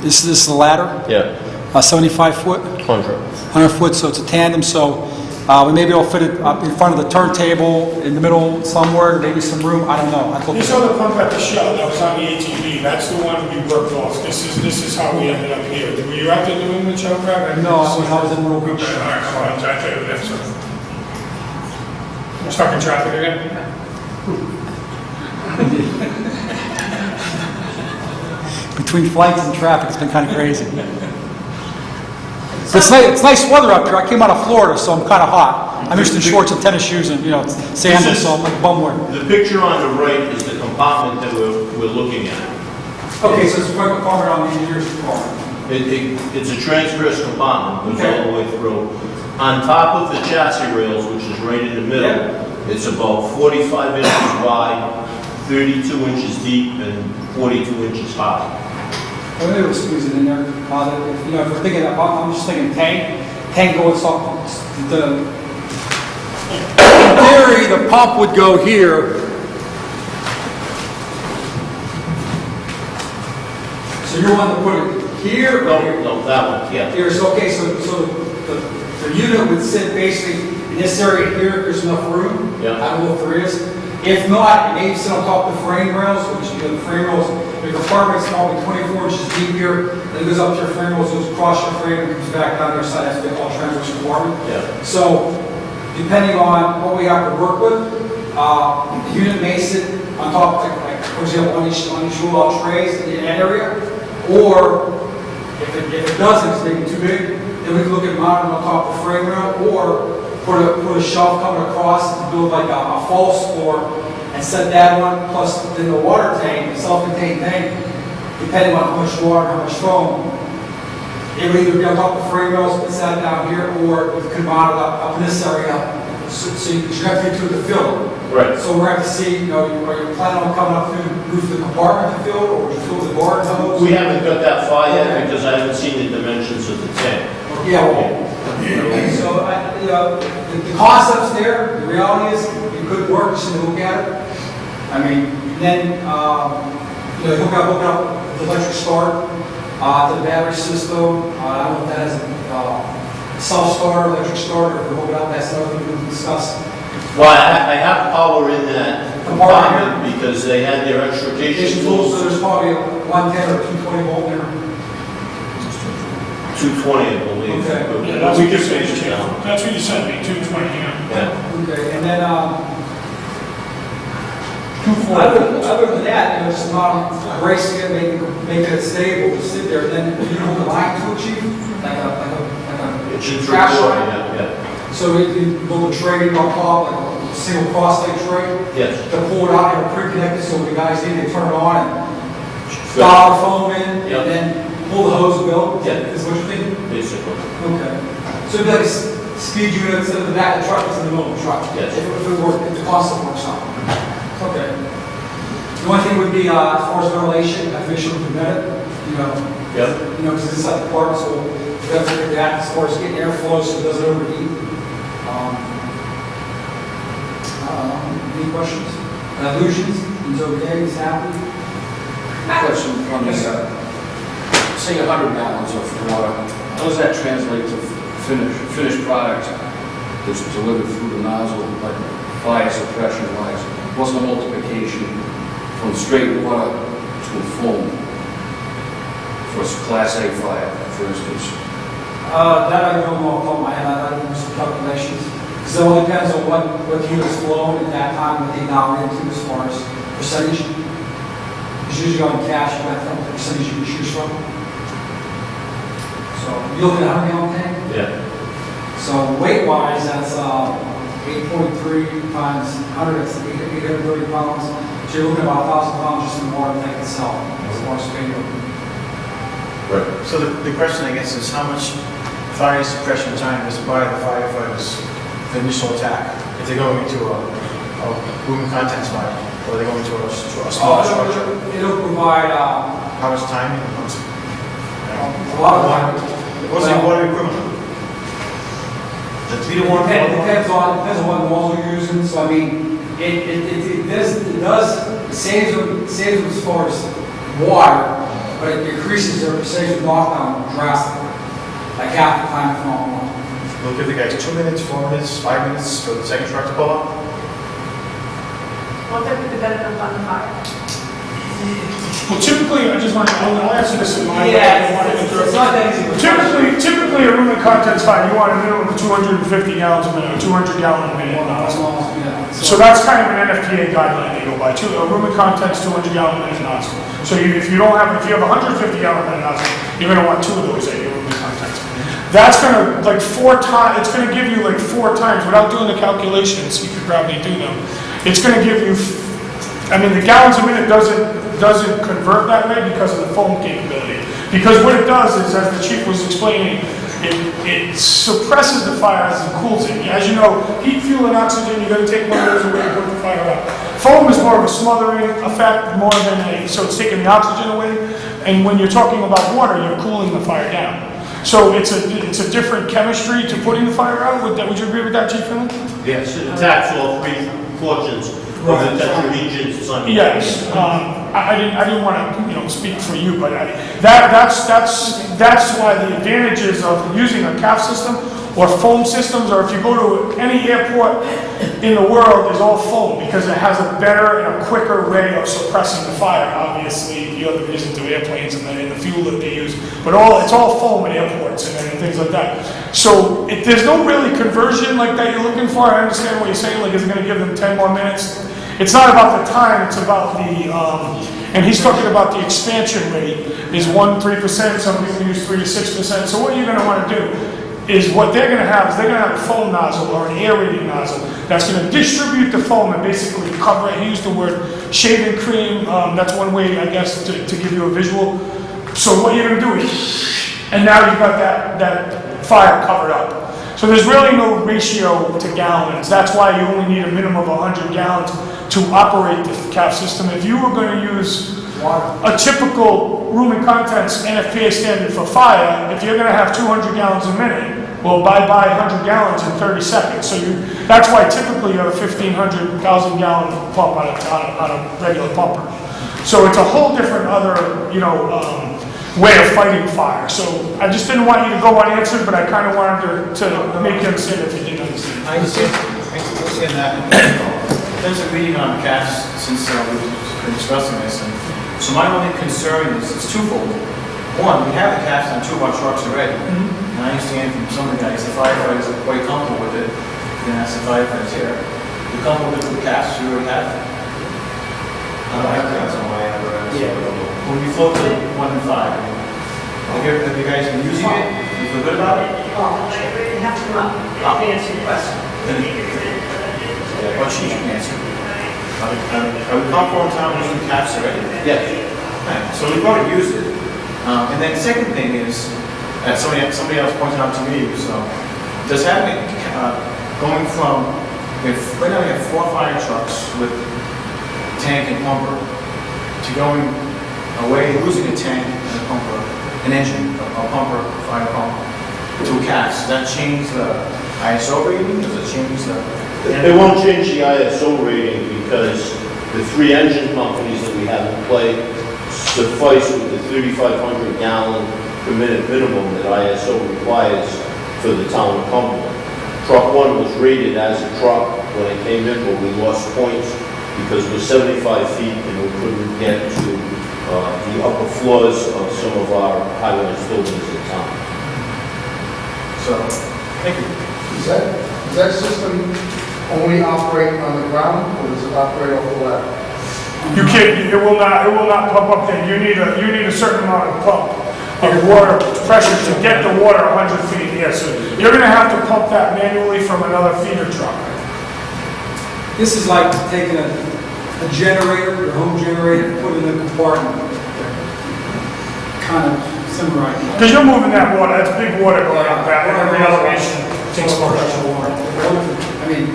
Speaker 6: This is the ladder,
Speaker 2: Yeah,
Speaker 6: 75 foot,
Speaker 2: 100.
Speaker 6: 100 foot, so it's a tandem. So we maybe will fit it up in front of the turntable, in the middle somewhere, maybe some room. I don't know.
Speaker 4: You saw the pump at the shell that was on the ATV, that's the one we worked off. This is how we ended up here. Were you out there doing the show, Craig?
Speaker 6: No, I was in Little Beach.
Speaker 4: Okay, all right, I'll tell you that, so. We're stuck in traffic again?
Speaker 6: Between flights and traffic, it's been kind of crazy. It's nice weather up here. I came out of Florida, so I'm kind of hot. I'm just in shorts and tennis shoes and, sandals, so I'm like a bumware.
Speaker 2: The picture on the right is the compartment that we're looking at.
Speaker 6: Okay, so it's a compartment on the engineer's compartment.
Speaker 2: It's a transverse compartment, goes all the way through. On top of the chassis rails, which is right in the middle, it's about 45 inches wide, 32 inches deep, and 42 inches high.
Speaker 6: Well, maybe we'll squeeze it in there. If we're thinking, I'm just thinking tank going soft. In theory, the pump would go here. So you want to put it here?
Speaker 2: No, that one, yeah.
Speaker 6: Here, so okay, so the unit would sit basically in this area here, there's enough room.
Speaker 2: Yeah.
Speaker 6: I don't know if there is. If not, it may sit on top of the frame rails, which, the frame rails, the compartment's probably 24 inches deep here, then it goes up to your frame rails, goes across your frame, and comes back down your side, that's what they call transverse compartment.
Speaker 2: Yeah.
Speaker 6: So, depending on what we have to work with, the unit may sit on top, like for example, on each roll-out trays in that area, or if it doesn't, it's maybe too big, then we can look at mounting on top of the frame rail, or put a shelf coming across to build like a false floor and set that one, plus then the water tank, the self-contained tank, depending on how much water, how much foam, it would either be on top of frame rails, put that down here, or we could mount it up in this area, so you have to get to the fill.
Speaker 2: Right.
Speaker 6: So we're going to have to see, are you planning on coming up through the roof of the compartment to fill, or would you fill the garden hose?
Speaker 2: We haven't got that far yet
Speaker 6: Okay.
Speaker 2: because I haven't seen the dimensions of the tank.
Speaker 6: Yeah, well, so the concept's there. The reality is it could work. Just to look at it. I mean, then hook up the electric start, the battery system. I don't know if that has a self-start, electric start, or if we hook it up. That's another thing we can discuss.
Speaker 2: Well, I have power in that compartment because they had their extrication tools.
Speaker 6: So there's probably a 110 or 220 volt there.
Speaker 2: 220, I believe.
Speaker 6: Okay.
Speaker 4: Yeah,
Speaker 2: But
Speaker 4: that's
Speaker 2: we
Speaker 4: what you
Speaker 2: can
Speaker 4: said,
Speaker 2: finish it down.
Speaker 4: that's what you sent me, 220, yeah.
Speaker 2: Yeah.
Speaker 6: Okay, and then other than that, just bracing it, making it stable to sit there, and then you hold the line to achieve, like a
Speaker 2: It's in
Speaker 6: trash
Speaker 2: three-quarter,
Speaker 6: line.
Speaker 2: yeah.
Speaker 6: So you build a tray on top, like a single cross-leg tray.
Speaker 2: Yes.
Speaker 6: To pull it out, have it pre-connected, so when the guys need, they turn it on and dial the foam in,
Speaker 2: Yep.
Speaker 6: and then pull the hose bill.
Speaker 2: Yeah.
Speaker 6: Is what you're thinking?
Speaker 2: Basically.
Speaker 6: Okay. So it'd be like a speed unit instead of the back of the truck, it's in the middle of the truck.
Speaker 2: Yes.
Speaker 6: If it works, if the concept works out. Okay. The one thing would be, as far as ventilation, I think it should prevent it,
Speaker 2: Yep.
Speaker 6: because it's inside the park, so we have to look at that as far as getting airflow so it doesn't overheat. Any questions? Illusions? He's okay, he's happy?
Speaker 3: Question on this, say 100 gallons of water, how does that translate to finished product that's delivered through the nozzle, like fire suppression wise? What's the multiplication from straight water to foam for a Class A fire, for instance?
Speaker 6: That I don't know off the top of my head, I don't do some calculations. Because it all depends on what unit's flowing at that time, what they now into as far as percentage. It's usually on cash, you got the percentage you can choose from. So you look at a 100-gallon tank?
Speaker 2: Yeah.
Speaker 6: So weight-wise, that's 8.3 times 100, that's 830 pounds. So you're looking at about 1,000 pounds just in the water tank itself, as far as payload.
Speaker 2: Right.
Speaker 8: So the question, I guess, is how much fire suppression time does it buy the firefighters the initial attack if they're going into a room and contents fire, or are they going to a small structure?
Speaker 6: It'll provide
Speaker 8: How much time?
Speaker 6: a lot of time.
Speaker 8: What's the water equivalent? The 3 to 1?
Speaker 6: Depends on what nozzle you're using. So I mean, it does saves them as far as water, but it decreases their percentage of knockdown drastically, like half the time if not more.
Speaker 8: We'll give the guys 2 minutes, 4 minutes, 5 minutes for the second truck to pull up.
Speaker 1: Well, that would depend on the fire.
Speaker 4: Well, typically, I'll answer this in my way. I don't want to interrupt.
Speaker 6: It's not that easy.
Speaker 4: Typically, a room and contents fire, you want a minimum of 250 gallons a minute, or 200 gallon a minute. So that's kind of an NFPA guideline they go by. A room and contents, 200 gallon a minute nozzle. So if you have 150 gallon a minute nozzle, you're going to want 2 of those at your room and contents. That's going to, like 4 times, it's going to give you like 4 times, without doing the calculations, you could probably do them. It's going to give you, I mean, the gallons a minute doesn't convert that way because of the foam capability. Because what it does is, as the chief was explaining, it suppresses the fire as it cools it. As you know, heat, fuel, and oxygen, you're going to take one of those away and put the fire out. Foam is more of a smothering effect more than so it's taking the oxygen away. And when you're talking about water, you're cooling the fire down. So it's a different chemistry to putting the fire out. Would you agree with that, Chief Finley?
Speaker 2: Yes, it attacks all 3 portions of the tetraregions.
Speaker 4: Yes, I didn't want to speak for you, but that's why the advantages of using a CAF system or foam systems, or if you go to any airport in the world, is all foam because it has a better and a quicker way of suppressing the fire. Obviously, the other reason to airplanes and the fuel that they use, but it's all foam at airports and things like that. So there's no really conversion like that you're looking for. I understand what you're saying, like is it going to give them 10 more minutes? It's not about the time, it's about the, and he's talking about the expansion rate is 1-3%, some people use 3 to 6%. So what you're going to want to do is what they're going to have is they're going to have a foam nozzle or an aerating nozzle that's going to distribute the foam and basically cover it. He used the word shaving cream. That's one way, I guess, to give you a visual. So what you're going to do is, and now you've got that fire covered up. So there's really no ratio to gallons. That's why you only need a minimum of 100 gallons to operate the CAF system. If you were going to use a typical room and contents NFPA standard for fire, if you're going to have 200 gallons a minute, well, buy 100 gallons in 30 seconds. So that's why typically you have a 1,500 gallon pump on a regular pumper. So it's a whole different other, way of fighting fire. So I just didn't want you to go unanswered, but I kind of wanted to make you understand if you didn't understand.
Speaker 8: I understand that. There's a reading on CAFs since we've been discussing this. And so my only concern is it's twofold. One, we have the CAFs on 2 of our trucks already. And I understand from some of the guys, the firefighters are quite comfortable with it. Then ask the firefighters here. You're comfortable with the CAFs you already have? I don't have CAFs on my apparatus. Yeah. When we float to 1 and 5, have you guys been using it? You feel good about it?
Speaker 1: Oh, you have to come up and answer your question.
Speaker 8: What she can answer. Are we comfortable in town using CAFs already?
Speaker 2: Yes.
Speaker 8: Right. So we've already used it. And then the second thing is, somebody else pointed out to me, so does having going from, right now we have 4 fire trucks with tank and pumper, to going away, losing a tank and a pumper, an engine, a pumper, fire pump, to a CAF. Does that change the ISO rating? Does it change the...
Speaker 2: It won't change the ISO rating because the 3 engine companies that we have in play suffice with the 3,500 gallon per minute minimum that ISO requires for the town of Cumberland. Truck 1 was rated as a truck when it came in, but we lost points because we're 75 feet and we couldn't get to the upper floors of some of our high-rise buildings in town.
Speaker 8: So, thank you.
Speaker 7: Does that system only operate on the ground, or does it operate off the ladder?
Speaker 4: You can't, it will not pump up there. You need a certain amount of pump of water pressure to get the water 100 feet here. So you're gonna have to pump that manually from another feeder truck.
Speaker 6: This is like taking a generator, your home generator, put it in a compartment. Kind of similar idea.
Speaker 4: Because you're moving that water, that's big water going up that, every elevation takes more pressure.
Speaker 6: I mean,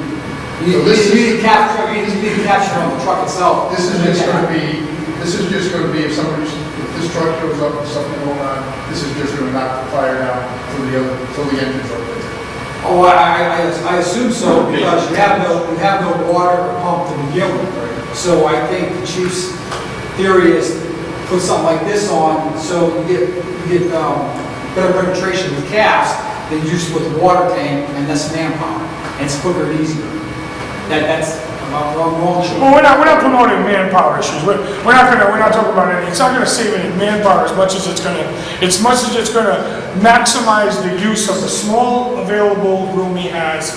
Speaker 6: you need to capture on the truck itself.
Speaker 7: This is just going to be if this truck shows up and something going on, this is just going to knock the fire down till the engine truck gets it.
Speaker 6: Oh, I assume so, because you have no water or pump to begin with. So I think the chief's theory is put something like this on, so you get better penetration with calves than just with the water tank and less manpower. And it's quicker and easier. That's wrong.
Speaker 4: Well, we're not promoting manpower issues. We're not talking about any. It's not going to save any manpower as much as it's going to maximize the use of the small available room he has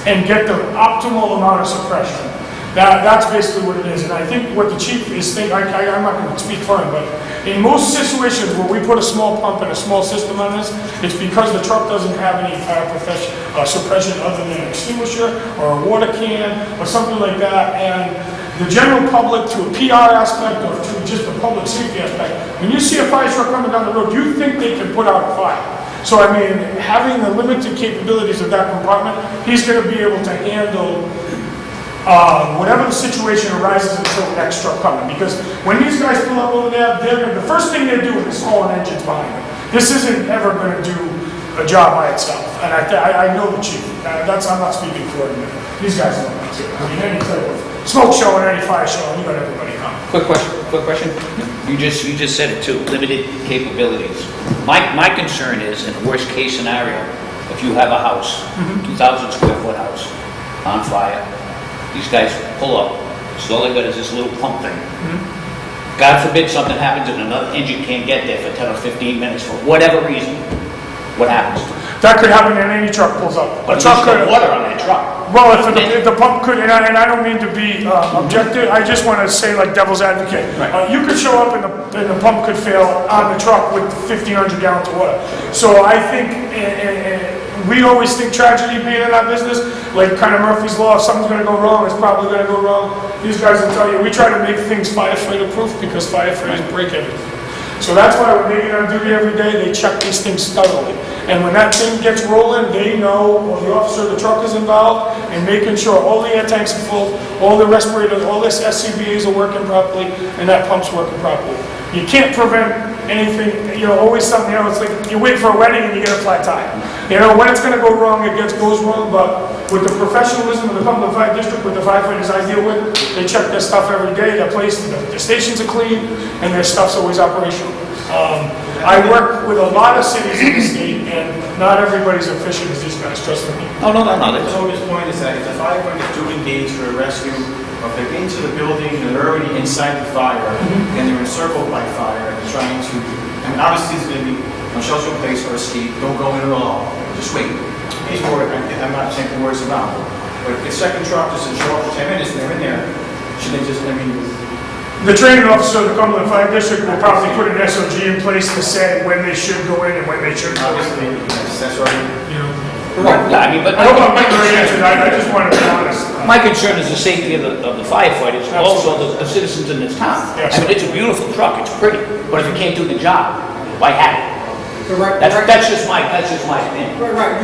Speaker 4: and get the optimal amount of suppression. That's basically what it is. And I think what the chief is thinking, I'm not going to speak for him, but in most situations where we put a small pump and a small system on this, it's because the truck doesn't have any fire suppression other than an extinguisher or a water can or something like that. And the general public, to a PR aspect or to just a public safety aspect, when you see a fire truck coming down the road, you think they can put out a fire. So I mean, having the limited capabilities of that compartment, he's going to be able to handle whatever the situation arises until the next truck coming. Because when these guys pull up over there, the first thing they're doing is hauling engines behind them. This isn't ever going to do a job by itself. And I know the chief. I'm not speaking for him. These guys know that too. I mean, any type of smoke show and any fire show, you got everybody coming.
Speaker 9: Quick question. You just said it too, limited capabilities. My concern is, in the worst case scenario, if you have a house, 2,000 square foot house, on fire, these guys pull up, so all they got is this little pump thing. God forbid something happens and another engine can't get there for 10 or 15 minutes for whatever reason. What happens?
Speaker 4: That could happen when any truck pulls up.
Speaker 9: But there's no water on that truck.
Speaker 4: Well, if the pump could, and I don't mean to be objective, I just want to say like devil's advocate.
Speaker 9: Right.
Speaker 4: You could show up and the pump could fail on the truck with 1,500 gallons of water. So I think, we always think tragedy being in our business, like kind of Murphy's Law, if something's going to go wrong, it's probably going to go wrong. These guys will tell you, we try to make things firefighter proof because firefighters break everything. So that's why when they get on duty every day, they check these things thoroughly. And when that thing gets rolling, they know, or the officer of the truck is involved, and making sure all the air tanks are full, all the respirators, all the SCBAs are working properly, and that pump's working properly. You can't prevent anything, always something, it's like you wait for a wedding and you get a flat tire. When it's going to go wrong, it goes wrong, but with the professionalism of the Cumberland Fire District, with the firefighters I deal with, they check their stuff every day, the stations are clean, and their stuff's always operational. I work with a lot of cities in the state, and not everybody's efficient as these guys, trust me.
Speaker 9: No.
Speaker 8: So his point is that if the firefighters do engage for a rescue, or if they're into the building, they're already inside the fire, and they're encircled by fire, and trying to, obviously there's going to be no shelter in place or escape, don't go in at all, just wait. He's worried, I'm not saying the words around, but if second truck just show up for 10 minutes and they're in there, should they just,
Speaker 4: The training officer of the Cumberland Fire District will probably put an SOG in place to say when they should go in and when they shouldn't go in.
Speaker 8: obviously, that's already,
Speaker 9: Right. Yeah, but
Speaker 4: I hope I'm making the answer. I just want to be honest.
Speaker 9: my concern is the safety of the firefighters, and also the citizens in this town.
Speaker 4: Yes.
Speaker 9: I mean, it's a beautiful truck, it's pretty, but if it can't do the job, why have it?
Speaker 6: Correct.
Speaker 9: That's just my opinion.
Speaker 6: Right.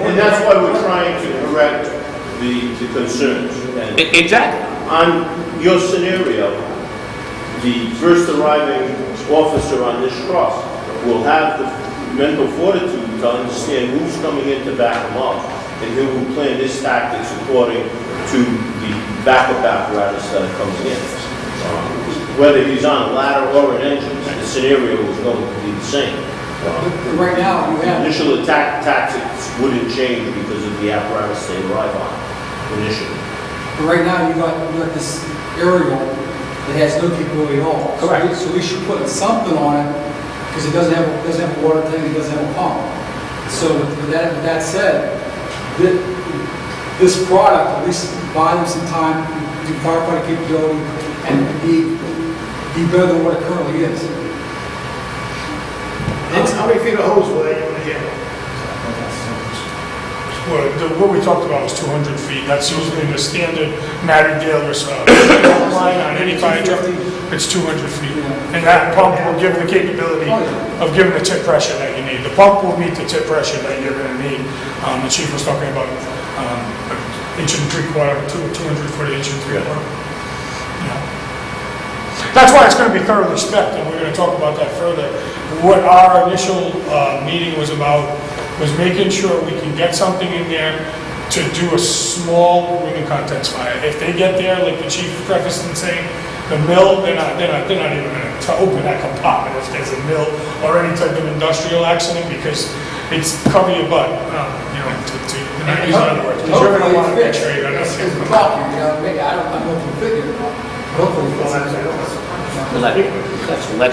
Speaker 2: And that's why we're trying to correct the concerns. And
Speaker 9: Exactly.
Speaker 2: on your scenario, the first arriving officer on this truck will have the mental fortitude to understand who's coming in to back him up, and he will plan his tactics according to the backup apparatus that comes in. Whether he's on a ladder or an engine, the scenario is going to be the same.
Speaker 6: Right now, you have.
Speaker 2: Initial attack tactics wouldn't change because of the apparatus they arrive on initially.
Speaker 6: But right now, you got this aerial that has no capability at all.
Speaker 1: Correct.
Speaker 6: So we should put something on it, because it doesn't have a water tank, it doesn't have a pump. So with that said, this product, at least buy them some time, do firefighting capability, and be better than what it currently is.
Speaker 5: How many feet of hose will they use here?
Speaker 4: Well, what we talked about was 200 feet. That's usually the standard Matterdale line on any fire truck. It's 200 feet. And that pump will give the capability of giving the tip pressure that you need. The pump will meet the tip pressure that you're going to need. The chief was talking about an inch and 3/4, 200 foot inch and 3/4. Yeah. That's why it's going to be thoroughly spec'd, and we're going to talk about that further. What our initial meeting was about was making sure we can get something in there to do a small room and contents fire. If they get there, like the chief prefaced in saying, the mill, they're not even going to open that compartment if there's a mill or any type of industrial accident, because it's cover your butt, to not use other words. Because you're going to want to make sure you're not
Speaker 6: It's the problem, maybe I don't know if you figure it out. Hopefully,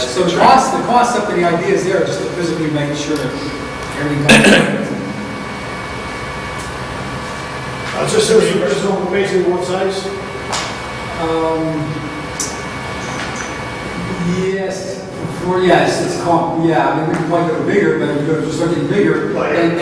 Speaker 6: so the concept and the idea is there, just to physically make sure that everything comes.
Speaker 5: Just so there's no basically one size?
Speaker 6: Yes, it's called, yeah, I mean, we might go bigger, but you go to start getting bigger, and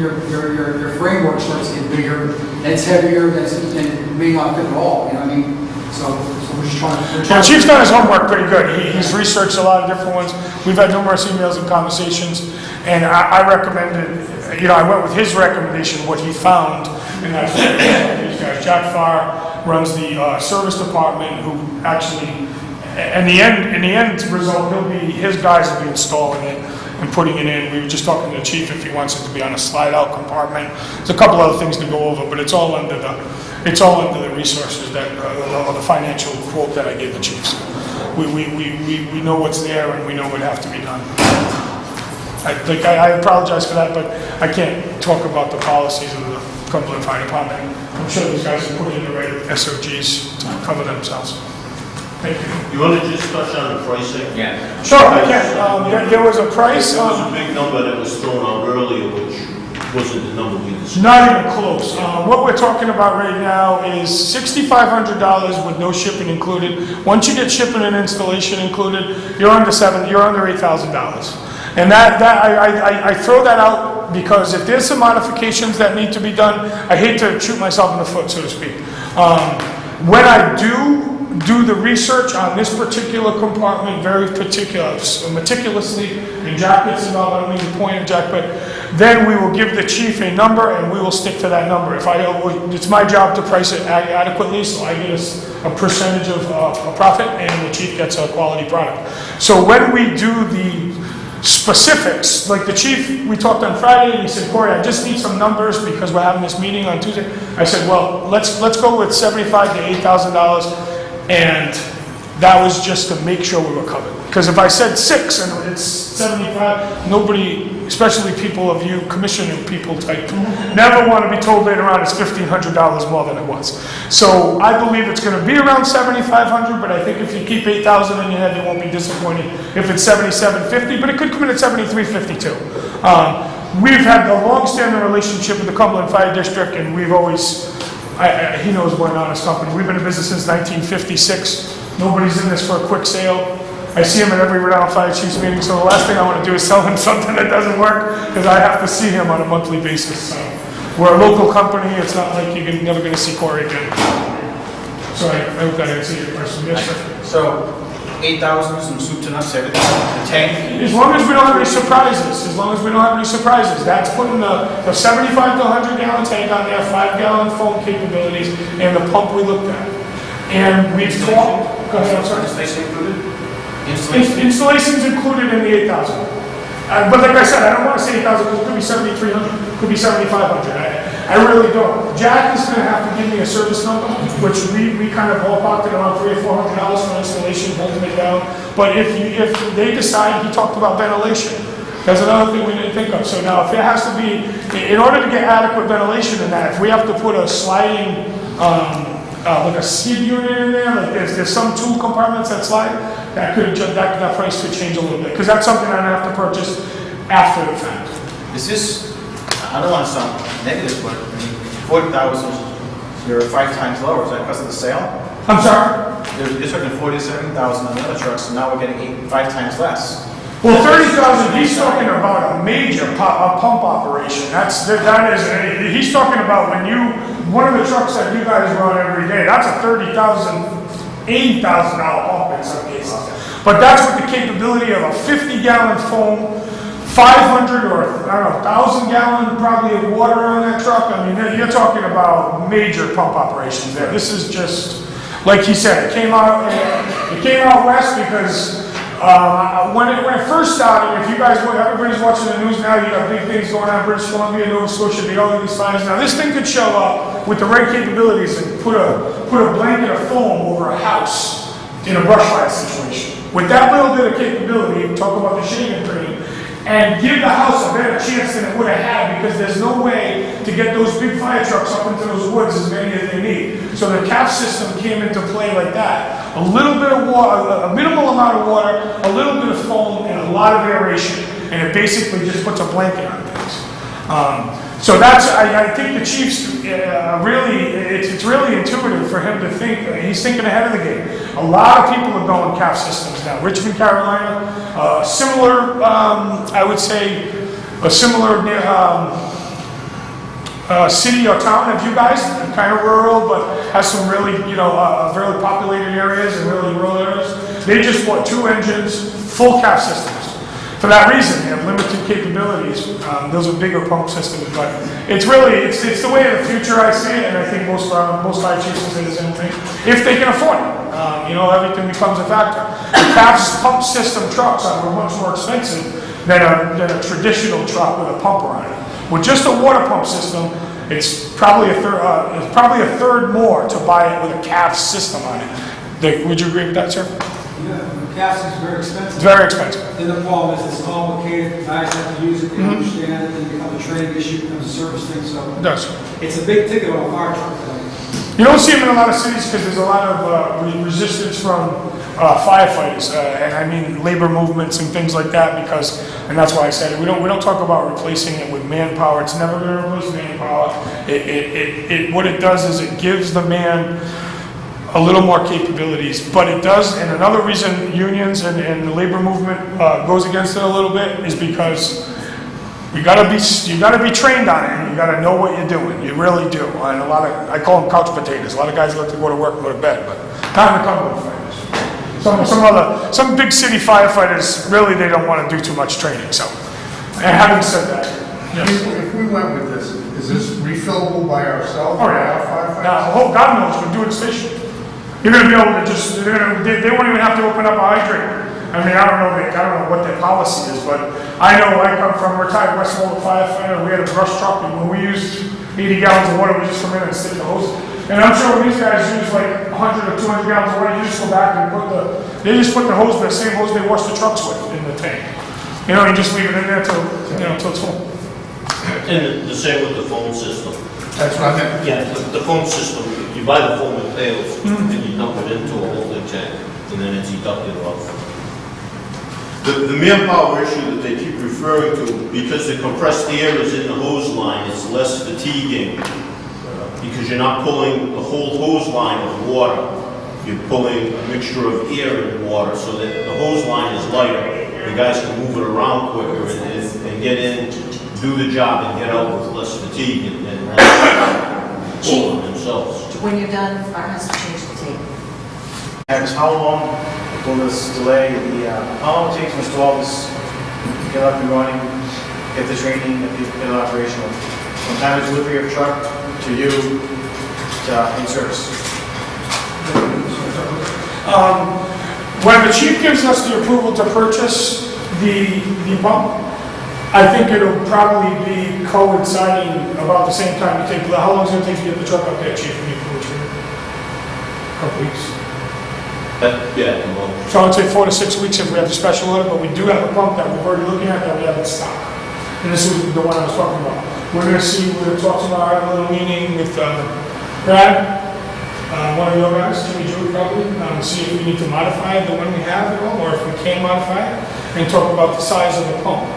Speaker 6: your framework starts to get bigger, and it's heavier, and it may not fit at all, you know what I mean? So we're just trying to...
Speaker 4: Well, Chief's done his homework pretty good. He's researched a lot of different ones. We've had numerous emails and conversations, and I recommended, I went with his recommendation, what he found, and that's these guys. Jack Farr runs the service department, who actually, in the end result, his guys will be installing it and putting it in. We were just talking to the chief if he wants it to be on a slide-out compartment. There's a couple other things to go over, but it's all under the resources that, or the financial quote that I gave the chiefs. We know what's there, and we know what have to be done. I apologize for that, but I can't talk about the policies of the Cumberland Fire Department. I'm sure these guys have put in the right SOGs to cover themselves. Thank you.
Speaker 2: You want to just touch on the pricing?
Speaker 9: Yeah.
Speaker 4: Sure, I can. There was a price.
Speaker 2: There was a big number that was thrown out earlier, which wasn't the number we discussed.
Speaker 4: Not even close. What we're talking about right now is $6,500 with no shipping included. Once you get shipping and installation included, you're under $8,000. And I throw that out because if there's some modifications that need to be done, I hate to shoot myself in the foot, so to speak. When I do the research on this particular compartment very meticulously, and Jack gets involved, I don't mean to point at Jack, but then we will give the chief a number and we will stick to that number. It's my job to price it adequately, so I get a percentage of a profit and the chief gets a quality product. So when we do the specifics, like the chief, we talked on Friday and he said, Corey, I just need some numbers because we're having this meeting on Tuesday. I said, well, let's go with $7,500 to $8,000. And that was just to make sure we were covered. Because if I said 6 and it's 75, nobody, especially people of you, commissioner people type, never want to be told later on it's $1,500 more than it was. So I believe it's going to be around $7,500, but I think if you keep $8,000 in your head, you won't be disappointed if it's $7,750, but it could come in at $7,350 too. We've had a long-standing relationship with the Cumberland Fire District, and we've always, he knows we're an honest company. We've been in business since 1956. Nobody's in this for a quick sale. I see him at every Rhode Island Fire Chiefs meeting, so the last thing I want to do is sell him something that doesn't work, because I have to see him on a monthly basis. So we're a local company. It's not like you're never going to see Corey again. So I hope that answers your question. Yes, sir.
Speaker 8: So 8,000, some soup to nuts, everything, the tank?
Speaker 4: As long as we don't have any surprises. That's putting the 75 to 100 gallon tank on there, 5 gallon foam capabilities, and the pump we looked at. And we've talked. Go ahead, I'm sorry.
Speaker 8: Installation included?
Speaker 4: Installation's included in the 8,000. But like I said, I don't want to say 8,000 because it could be 7,300, could be 7,500. I really don't. Jack is going to have to give me a service number, which we kind of ballparked at around $300 or $400 for installation, holding it down. But if they decide, he talked about ventilation. That's another thing we didn't think of. So now if it has to be, in order to get adequate ventilation in that, if we have to put a sliding like a skid unit in there, like there's some tool compartments that slide, that price could change a little bit, because that's something I'd have to purchase after the fact.
Speaker 8: Is this, I don't want to sound negative, but I mean, 40,000, you're 5 times lower, is that because of the sale?
Speaker 4: I'm sorry?
Speaker 8: You're talking 47,000 on the other trucks, and now we're getting 5 times less.
Speaker 4: Well, 30,000, he's talking about a major pump operation. That is, he's talking about when one of the trucks that you guys run every day, that's a $30,000, $80,000 pump in some cases. But that's with the capability of a 50-gallon foam, 500 or, I don't know, 1,000 gallon probably of water on that truck. I mean, you're talking about major pump operations there. This is just, like he said, it came out west because when it first started, if you guys, everybody's watching the news now, you got big things going on, British Columbia, Nova Scotia, the all of these fires. Now this thing could show up with the right capabilities and put a blanket of foam over a house in a brush fire situation. With that little bit of capability, talk about the shaving cream, and give the house a better chance than it would have had, because there's no way to get those big fire trucks up into those woods as many as they need. So the CAF system came into play like that. A little bit of water, a minimal amount of water, a little bit of foam, and a lot of aeration. And it basically just puts a blanket on things. So that's, I think the Chief's really, it's really intuitive for him to think, he's thinking ahead of the game. A lot of people are going CAF systems now. Richmond, Carolina, similar, I would say, a similar city or town of you guys, kind of rural, but has some really, fairly populated areas and really rural areas. They just bought 2 engines, full CAF systems. For that reason, they have limited capabilities. Those are bigger pump systems, but it's really, it's the way of the future, I see it, and I think most fire chiefs will say the same thing. If they can afford it, everything becomes a factor. CAF's pump system trucks are much more expensive than a traditional truck with a pumper on it. With just a water pump system, it's probably a third more to buy it with a CAF system on it. Would you agree with that, sir?
Speaker 6: Yeah, the gas is very expensive.
Speaker 4: It's very expensive.
Speaker 6: Then the problem is it's complicated, guys have to use it, they understand it, then it becomes a training issue, becomes a service thing, so.
Speaker 4: It does.
Speaker 6: It's a big ticket on a fire truck.
Speaker 4: You don't see them in a lot of cities because there's a lot of resistance from firefighters, and I mean labor movements and things like that, and that's why I said it. We don't talk about replacing it with manpower. It's never going to replace manpower. What it does is it gives the man a little more capabilities, but it does, and another reason unions and the labor movement goes against it a little bit is because you gotta be trained on it, and you gotta know what you're doing. You really do. And I call them couch potatoes. A lot of guys like to go to work and go to bed, but time to Cumberland fighters. Some big city firefighters really they don't want to do too much training. So, and having said that, yes.
Speaker 7: If we went with this, is this refillable by ourselves?
Speaker 4: Oh yeah. Now, God knows we're doing station. You're going to be able to just, they won't even have to open up a hydrant. I mean, I don't know what their policy is, but I know I come from a retired Westmoreland firefighter. We had a brush truck, and when we used 80 gallons of water, we just come in and stick the hose. And I'm sure when these guys use like 100 or 200 gallons of water, you just go back and they just put the hose, the same hose they wash the trucks with in the tank. You just leave it in there till it's full.
Speaker 2: And the same with the phone system.
Speaker 7: That's what I meant.
Speaker 2: Yeah, the phone system, you buy the phone in pails, and you dump it into a holding tank, and then it's deducted off. The manpower issue that they keep referring to, because the compressed air is in the hose line, it's less fatiguing, because you're not pulling the whole hose line of water. You're pulling a mixture of air and water, so that the hose line is lighter. The guys can move it around quicker and get in, do the job, and get out with less fatigue and less pulling themselves.
Speaker 10: When you're done, the fire has to change the tape.
Speaker 8: And how long will this delay how long will it take to install this, get up and running, get the training, get it operational? From time of delivery of truck to you to in service?
Speaker 4: When the chief gives us the approval to purchase the pump, I think it'll probably be coinciding about the same time you take. How long is it going to take to get the truck up there, chief? A couple weeks.
Speaker 2: Yeah.
Speaker 4: So I'd say 4 to 6 weeks if we have the special order, but we do have a pump that we're already looking at that we have in stock. And this is the one I was talking about. We're going to talk tomorrow, have a little meeting with Brad. one of your guys, Jimmy Drew probably, see if we need to modify the one we have at all, or if we can modify it, and talk about the size of the pump.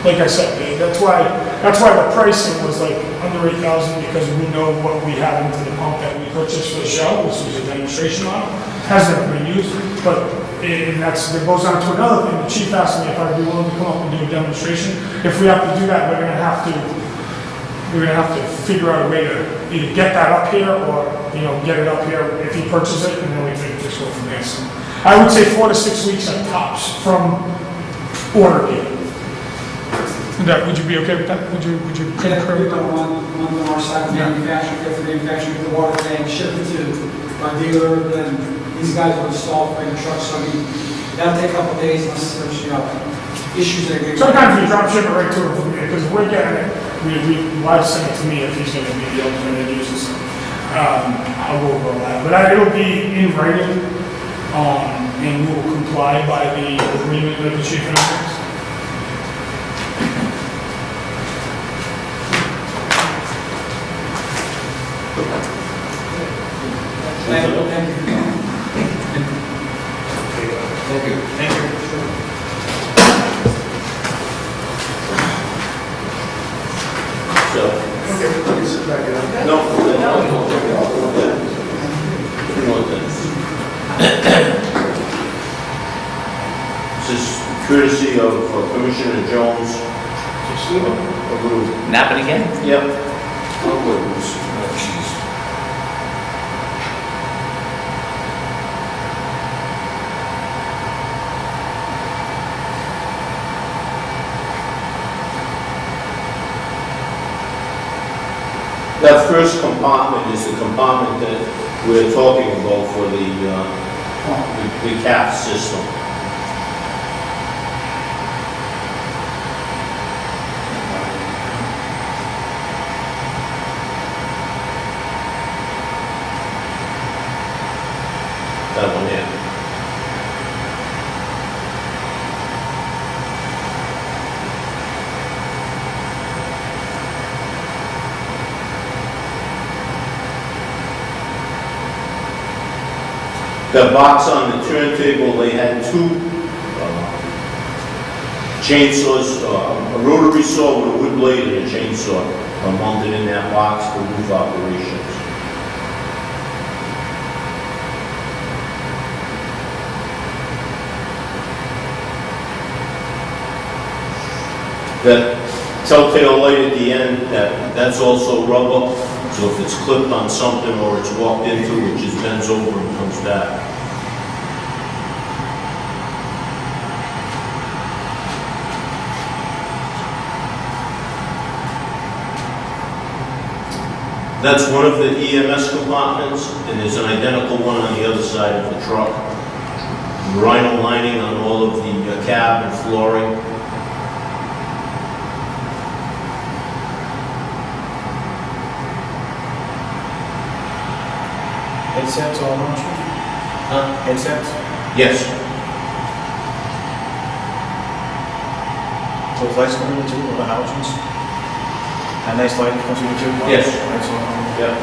Speaker 4: Like I said, that's why the pricing was like under 8,000, because we know what we have into the pump that we purchased for the show, which was a demonstration model. Hasn't been used, but that goes on to another thing. The chief asked me if I'd be willing to come up and do a demonstration. If we have to do that, we're gonna have to figure out a way to either get that up here or, get it up here if he purchases it, and then we can just go from there. So I would say 4 to 6 weeks at tops from order date. Would you be okay with that? Would you concur with that?
Speaker 6: On our side of manufacturing, get the manufacturing, get the water tank, ship it to our dealer, then these guys will install it in the truck, so that'll take a couple of days unless there's, issues that get.
Speaker 4: Sometimes we drop ship it right to him, because we're getting it. Why send it to me if he's gonna be the ultimate end user? I'll go over all that, but it'll be in writing, and we will comply by the agreement that the chief announced.
Speaker 6: Thank you.
Speaker 8: Thank you.
Speaker 2: So, no. This is courtesy of Commissioner Jones.
Speaker 9: Napping again?
Speaker 2: Yep. That first compartment is the compartment that we're talking about for the CAF system. That one here. The box on the turntable, they had two chainsaws, a rotary saw with a wood blade and a chainsaw mounted in that box for roof operations. That telltale light at the end, that's also rubber, so if it's clipped on something or it's walked into, it just bends over and comes back. That's one of the EMS compartments, and there's an identical one on the other side of the truck. Rhino lining on all of the cab and flooring.
Speaker 8: Headsets all on, Headsets?
Speaker 2: Yes.
Speaker 8: Those lights come in too, or the halogens? That nice light comes in too?
Speaker 2: Yes.
Speaker 8: Lights on.
Speaker 2: Yeah.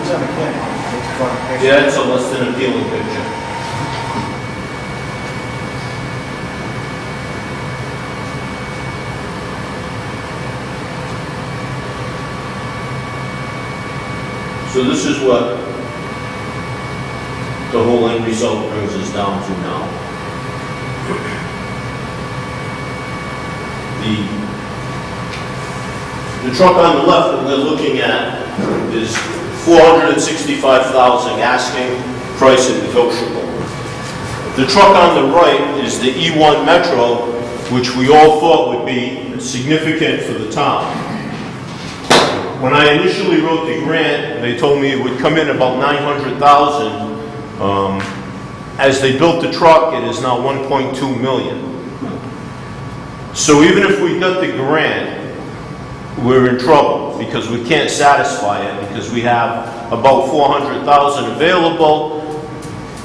Speaker 8: It's on the camera.
Speaker 2: Yeah, it's a less than appealing picture. So this is what the whole end result brings us down to now. The truck on the left that we're looking at is $465,000 asking, price negotiable. The truck on the right is the E1 Metro, which we all thought would be significant for the town. When I initially wrote the grant, they told me it would come in about $900,000. As they built the truck, it is now $1.2 million. So even if we got the grant, we're in trouble because we can't satisfy it because we have about $400,000 available.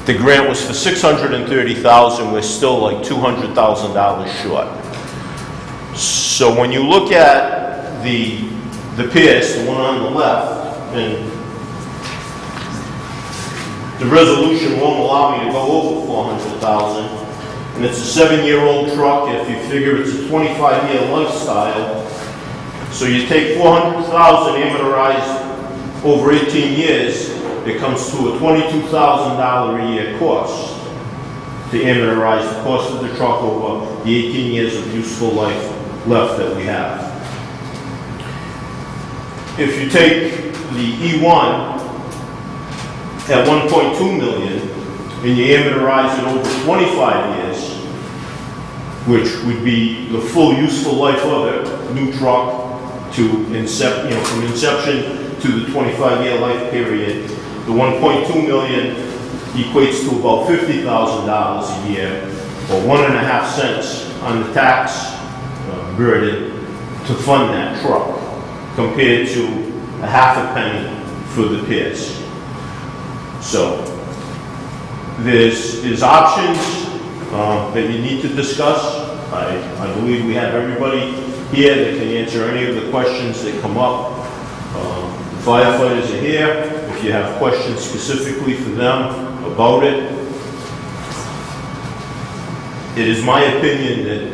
Speaker 2: The grant was for $630,000, we're still like $200,000 short. So when you look at the Pierce, the one on the left, and the resolution won't allow me to go over 400,000, and it's a 7-year-old truck. If you figure it's a 25-year lifestyle, so you take 400,000 amortized over 18 years, it comes to a $22,000 a year cost to amortize the cost of the truck over the 18 years of useful life left that we have. If you take the E1 at 1.2 million and you amortize it over 25 years, which would be the full useful life of it, new truck to from inception to the 25-year life period, the 1.2 million equates to about $50,000 a year, or 1.5 cents on the tax burden to fund that truck, compared to a half a penny for the Pierce. So there's options that you need to discuss. I believe we have everybody here that can answer any of the questions that come up. The firefighters are here. If you have questions specifically for them about it. It is my opinion that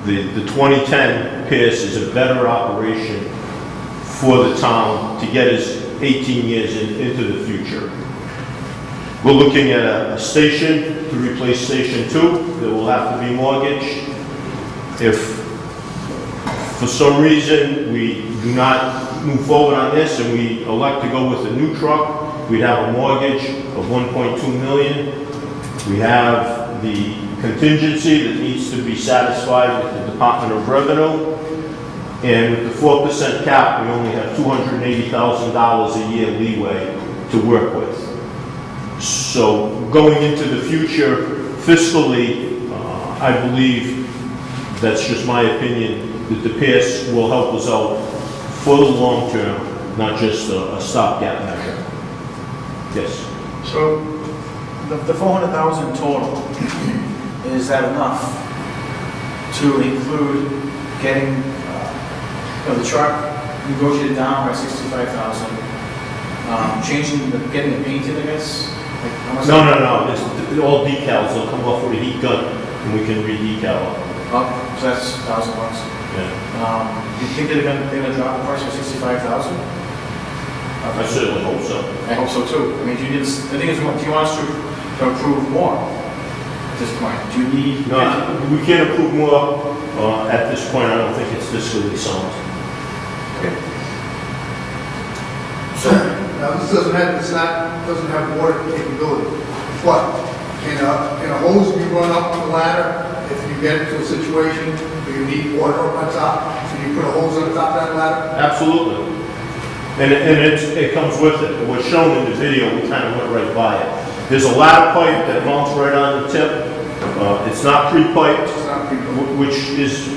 Speaker 2: the 2010 Pierce is a better operation for the town to get us 18 years into the future. We're looking at a station to replace Station 2 that will have to be mortgaged. If for some reason we do not move forward on this and we elect to go with a new truck, we'd have a mortgage of $1.2 million. We have the contingency that needs to be satisfied with the Department of Revenue. And with the 4% cap, we only have $280,000 a year leeway to work with. So going into the future fiscally, I believe, that's just my opinion, that the Pierce will help us out for the long term, not just a stopgap measure. Yes.
Speaker 8: So the 400,000 total, is that enough to include getting the truck negotiated down by 65,000, getting it painted, I guess?
Speaker 2: No. It's all decals. They'll come off with a heat gun, and we can re-decal them.
Speaker 8: Oh, so that's $1,000.
Speaker 2: Yeah.
Speaker 8: You think they're gonna drop the price for 65,000?
Speaker 2: I certainly hope so.
Speaker 8: I hope so too. I mean, the thing is, do you want us to approve more at this point? Do you need?
Speaker 2: No, we can't approve more at this point. I don't think it's fiscally sound.
Speaker 8: Okay.
Speaker 7: So, now this doesn't have water capability. But can a hose be run up on the ladder if you get into a situation where you need water up on top? So you put a hose on the top of that ladder?
Speaker 2: Absolutely. And it comes with it. It was shown in the video. We kind of went right by it. There's a ladder pipe that mounts right on the tip. It's not pre-piped, which is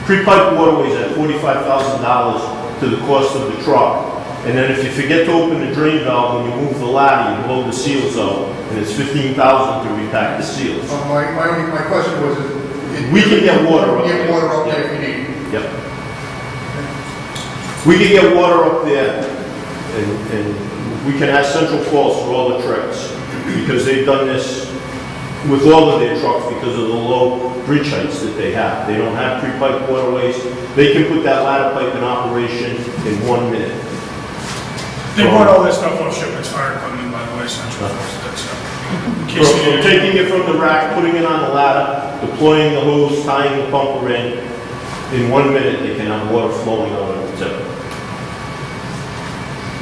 Speaker 2: pre-piped waterways at $45,000 to the cost of the truck. And then if you forget to open the drain valve when you move the ladder, you blow the seals out, and it's $15,000 to repack the seals.
Speaker 7: My question was,
Speaker 2: we can get water up there.
Speaker 7: Get water up there if you need.
Speaker 2: Yep. We can get water up there, and we can ask Central Falls for all the tricks, because they've done this with all of their trucks because of the low bridge heights that they have. They don't have pre-piped waterways. They can put that ladder pipe in operation in 1 minute.
Speaker 4: They bought all this stuff off Shipment's Fire Equipment, by the way, Central Falls.
Speaker 2: From taking it from the rack, putting it on the ladder, deploying the hose, tying the pumper in 1 minute they can have water flowing out of the tip.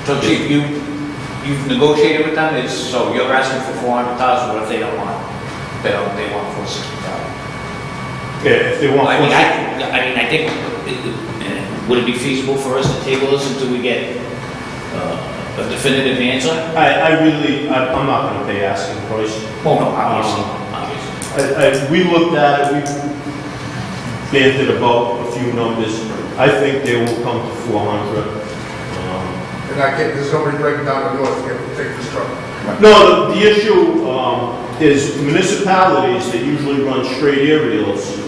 Speaker 9: So Chief, you've negotiated with them, so you're asking for 400,000, what if they don't want? They want 465.
Speaker 2: Yeah, if they want.
Speaker 9: I think, would it be feasible for us to table this until we get a definitive answer?
Speaker 2: I'm not going to pay asking price.
Speaker 9: Oh, no, obviously.
Speaker 2: We looked at it, we banted about a few numbers. I think they will come to 400.
Speaker 7: they're not getting, there's nobody breaking down the doors to take this truck.
Speaker 2: No, the issue is municipalities that usually run straight aerials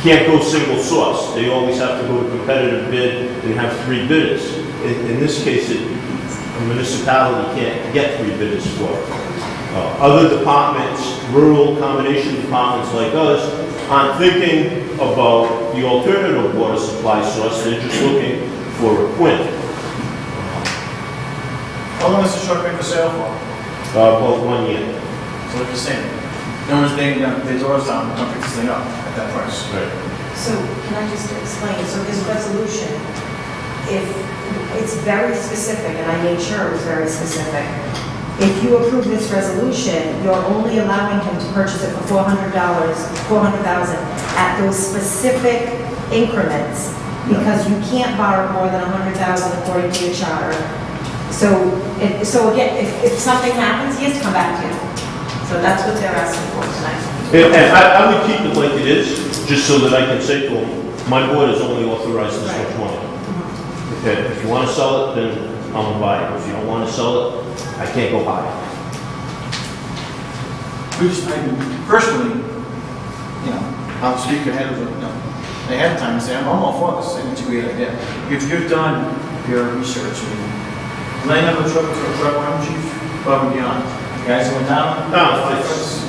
Speaker 2: can't go single source. They always have to go to competitive bid and have 3 bidders. In this case, a municipality can't get 3 bidders for it. Other departments, rural combination departments like us, aren't thinking about the alternative water supply source. They're just looking for a quint.
Speaker 8: How long has the truck been for sale for?
Speaker 2: About 1 year.
Speaker 8: So like you're saying, no one's being, the doors down, don't pick this thing up at that price.
Speaker 2: Right.
Speaker 10: So can I just explain? So this resolution, if it's very specific, and I made sure it was very specific, if you approve this resolution, you're only allowing him to purchase it for $400,000 at those specific increments, because you can't borrow more than $100,000 according to your charter. So again, if something happens, he has to come back to you. So that's what they're asking for tonight.
Speaker 2: And I would keep it like it is, just so that I can say to them, my board has only authorized this much money. Okay, if you want to sell it, then I'm gonna buy it. If you don't want to sell it, I can't go buy it.
Speaker 8: Personally, I'll speak ahead of ahead of time and say, I'm all for this, I think it's a great idea. If you've done your research, laying up a truck for a truck line chief, above and beyond. Guys that went down?
Speaker 2: No,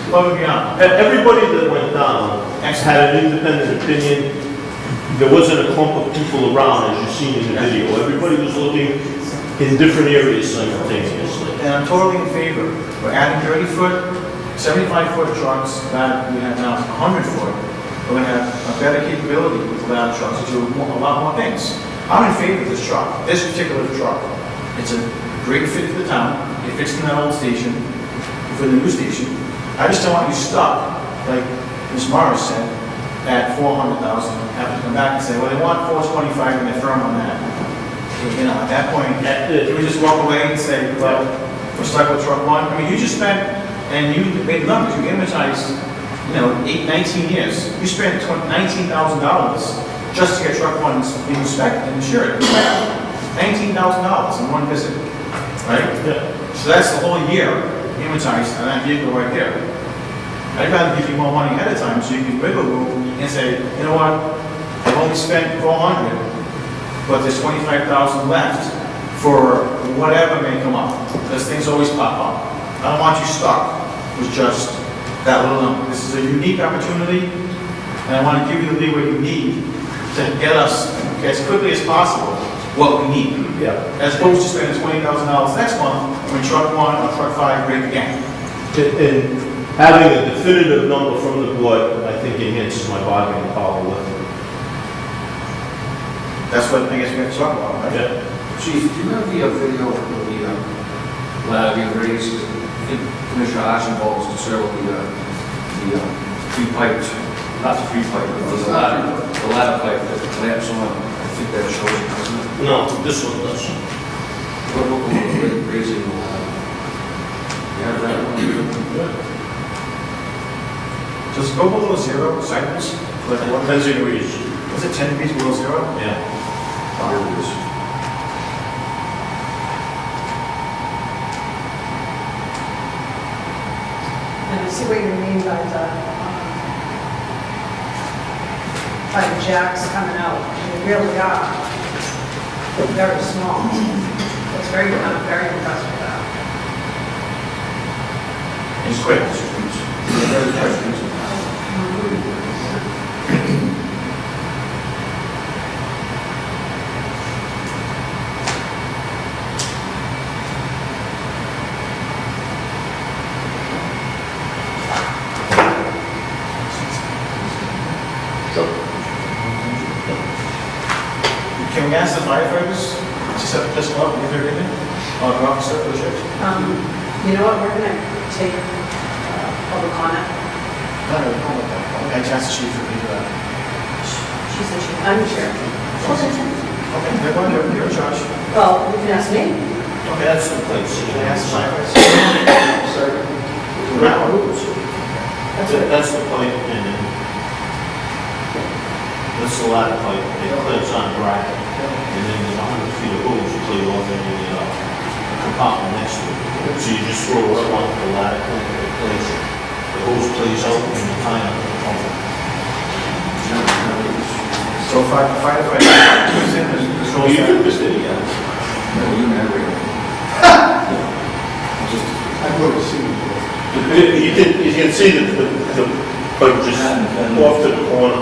Speaker 8: above and beyond.
Speaker 2: Everybody that went down had an independent opinion. There wasn't a clump of people around, as you've seen in the video. Everybody was looking in different areas simultaneously.
Speaker 8: And I'm totally in favor. We're adding 30-foot, 75-foot trucks, that we have now 100-foot. We're going to have a better capability with the ladder trucks to do a lot more things. I'm in favor of this truck, this particular truck. It's a great fit for the town. It fits in that old station, for the new station. I just don't want you stuck, like Ms. Morris said, at 400,000, have to come back and say, well, they want 425 and they're firm on that. At that point, can we just walk away and say, well, we're stuck with truck one? I mean, you just spent, and you made numbers, you amortized, 19 years. You spent $19,000 just to get truck one being inspected and insured. $19,000 in one visit, right?
Speaker 2: Yeah.
Speaker 8: So that's the whole year amortized on that vehicle right there. I'd rather give you more money ahead of time so you can wiggle room and say, you know what, I've only spent $400, but there's $25,000 left for whatever may come up. Because things always pop up. I don't want you stuck with just that little number. This is a unique opportunity, and I want to give you the leeway you need to get us, as quickly as possible, what we need.
Speaker 2: Yeah.
Speaker 8: As opposed to spending $20,000 next month when truck one or truck five break again.
Speaker 2: And having a definitive number from the board, I think enhances my bargaining power with it.
Speaker 8: That's what I guess we have to talk about, right?
Speaker 2: Yeah.
Speaker 3: Chief, do you have the video of the ladder being raised? I think Commissioner Archibald was concerned with the three pipes, not the three pipe, but the ladder pipe that clamps on. I think that shows it, doesn't it?
Speaker 2: No, this one does.
Speaker 3: What about the raising the ladder? You have that one?
Speaker 8: Does it go below zero cycles? Like what?
Speaker 2: 10 degrees.
Speaker 8: Was it 10 degrees below zero?
Speaker 2: Yeah.
Speaker 3: Here it is.
Speaker 1: And I see what you mean by the jacks coming out. They really are very small. It's very impressed with that.
Speaker 8: It's quick. It's very quick. Can we ask the firefighters to set this up and get their opinion on the officer for the shift?
Speaker 1: You know what, we're gonna take public comment.
Speaker 8: No, I asked the chief for me to do that.
Speaker 1: She's the chair. I'm the chair.
Speaker 8: Okay, they're going to, you're in charge.
Speaker 1: Well, you can ask me.
Speaker 8: Okay, that's the place. Can I ask the firefighters?
Speaker 2: Sorry. That's the pipe, and then that's the ladder pipe. It clips on bracket, and then there's 100 feet of hose to clear off any of the compartment next to it. So you just throw it up onto the ladder, clamp it in place. The hose plays out and you tie it to the pump.
Speaker 8: So if I comes in and controls
Speaker 2: You
Speaker 8: that.
Speaker 2: took this, didn't you?
Speaker 7: I've never seen it.
Speaker 2: You can see the pipe just off to the corner.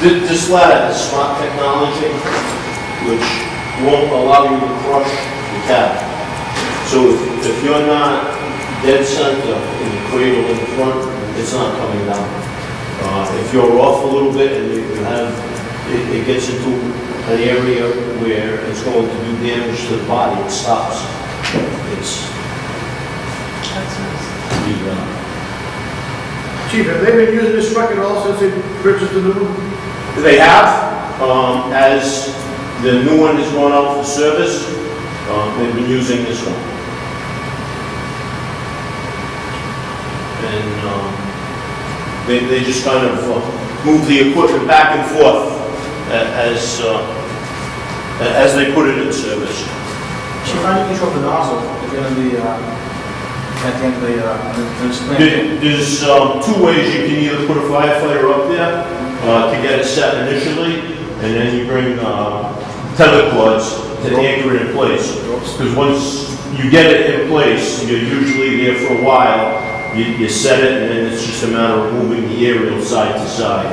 Speaker 2: This ladder has smart technology, which won't allow you to crush the cab. So if you're not dead center in the cradle in the front, it's not coming down. If you're off a little bit and you have, it gets into an area where it's going to do damage to the body, it stops.
Speaker 1: That's nice.
Speaker 5: Chief, have they been using this truck at all since they purchased the new one?
Speaker 2: They have, as the new one has gone out for service, they've been using this one. And they just kind of move the equipment back and forth as they put it in service.
Speaker 8: Chief, how do you control the nozzle at the end of the display?
Speaker 2: There's two ways. You can either put a firefighter up there to get it set initially, and then you bring tether cords to anchor it in place. Because once you get it in place, you're usually there for a while. You set it, and then it's just a matter of moving the aerial side to side.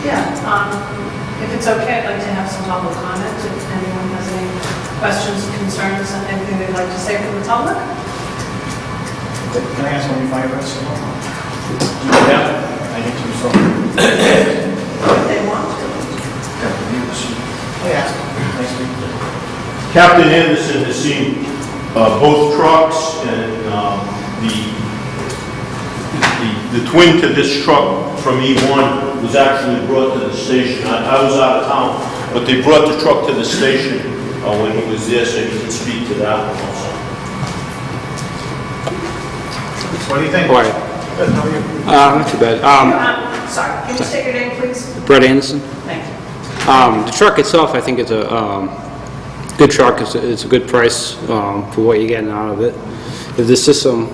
Speaker 1: Yeah, if it's okay, I'd like to have some public comment. If anyone has any questions, concerns, and anything they'd like to say from the public?
Speaker 8: Can I ask one of you firefighters?
Speaker 2: Yeah.
Speaker 8: I need to resolve.
Speaker 1: If they want to.
Speaker 8: Oh, yeah. Nice to meet you.
Speaker 2: Captain Anderson has seen both trucks, and the twin to this truck from E1 was actually brought to the station. I was out of town, but they brought the truck to the station when he was there, so he can speak to that one also.
Speaker 8: What do you think?
Speaker 11: All right.
Speaker 8: Good, how are you?
Speaker 11: Not too bad.
Speaker 1: Sorry, can you state your name, please?
Speaker 11: Brett Anderson.
Speaker 1: Thank you.
Speaker 11: The truck itself, I think it's a good truck. It's a good price for what you're getting out of it. If the system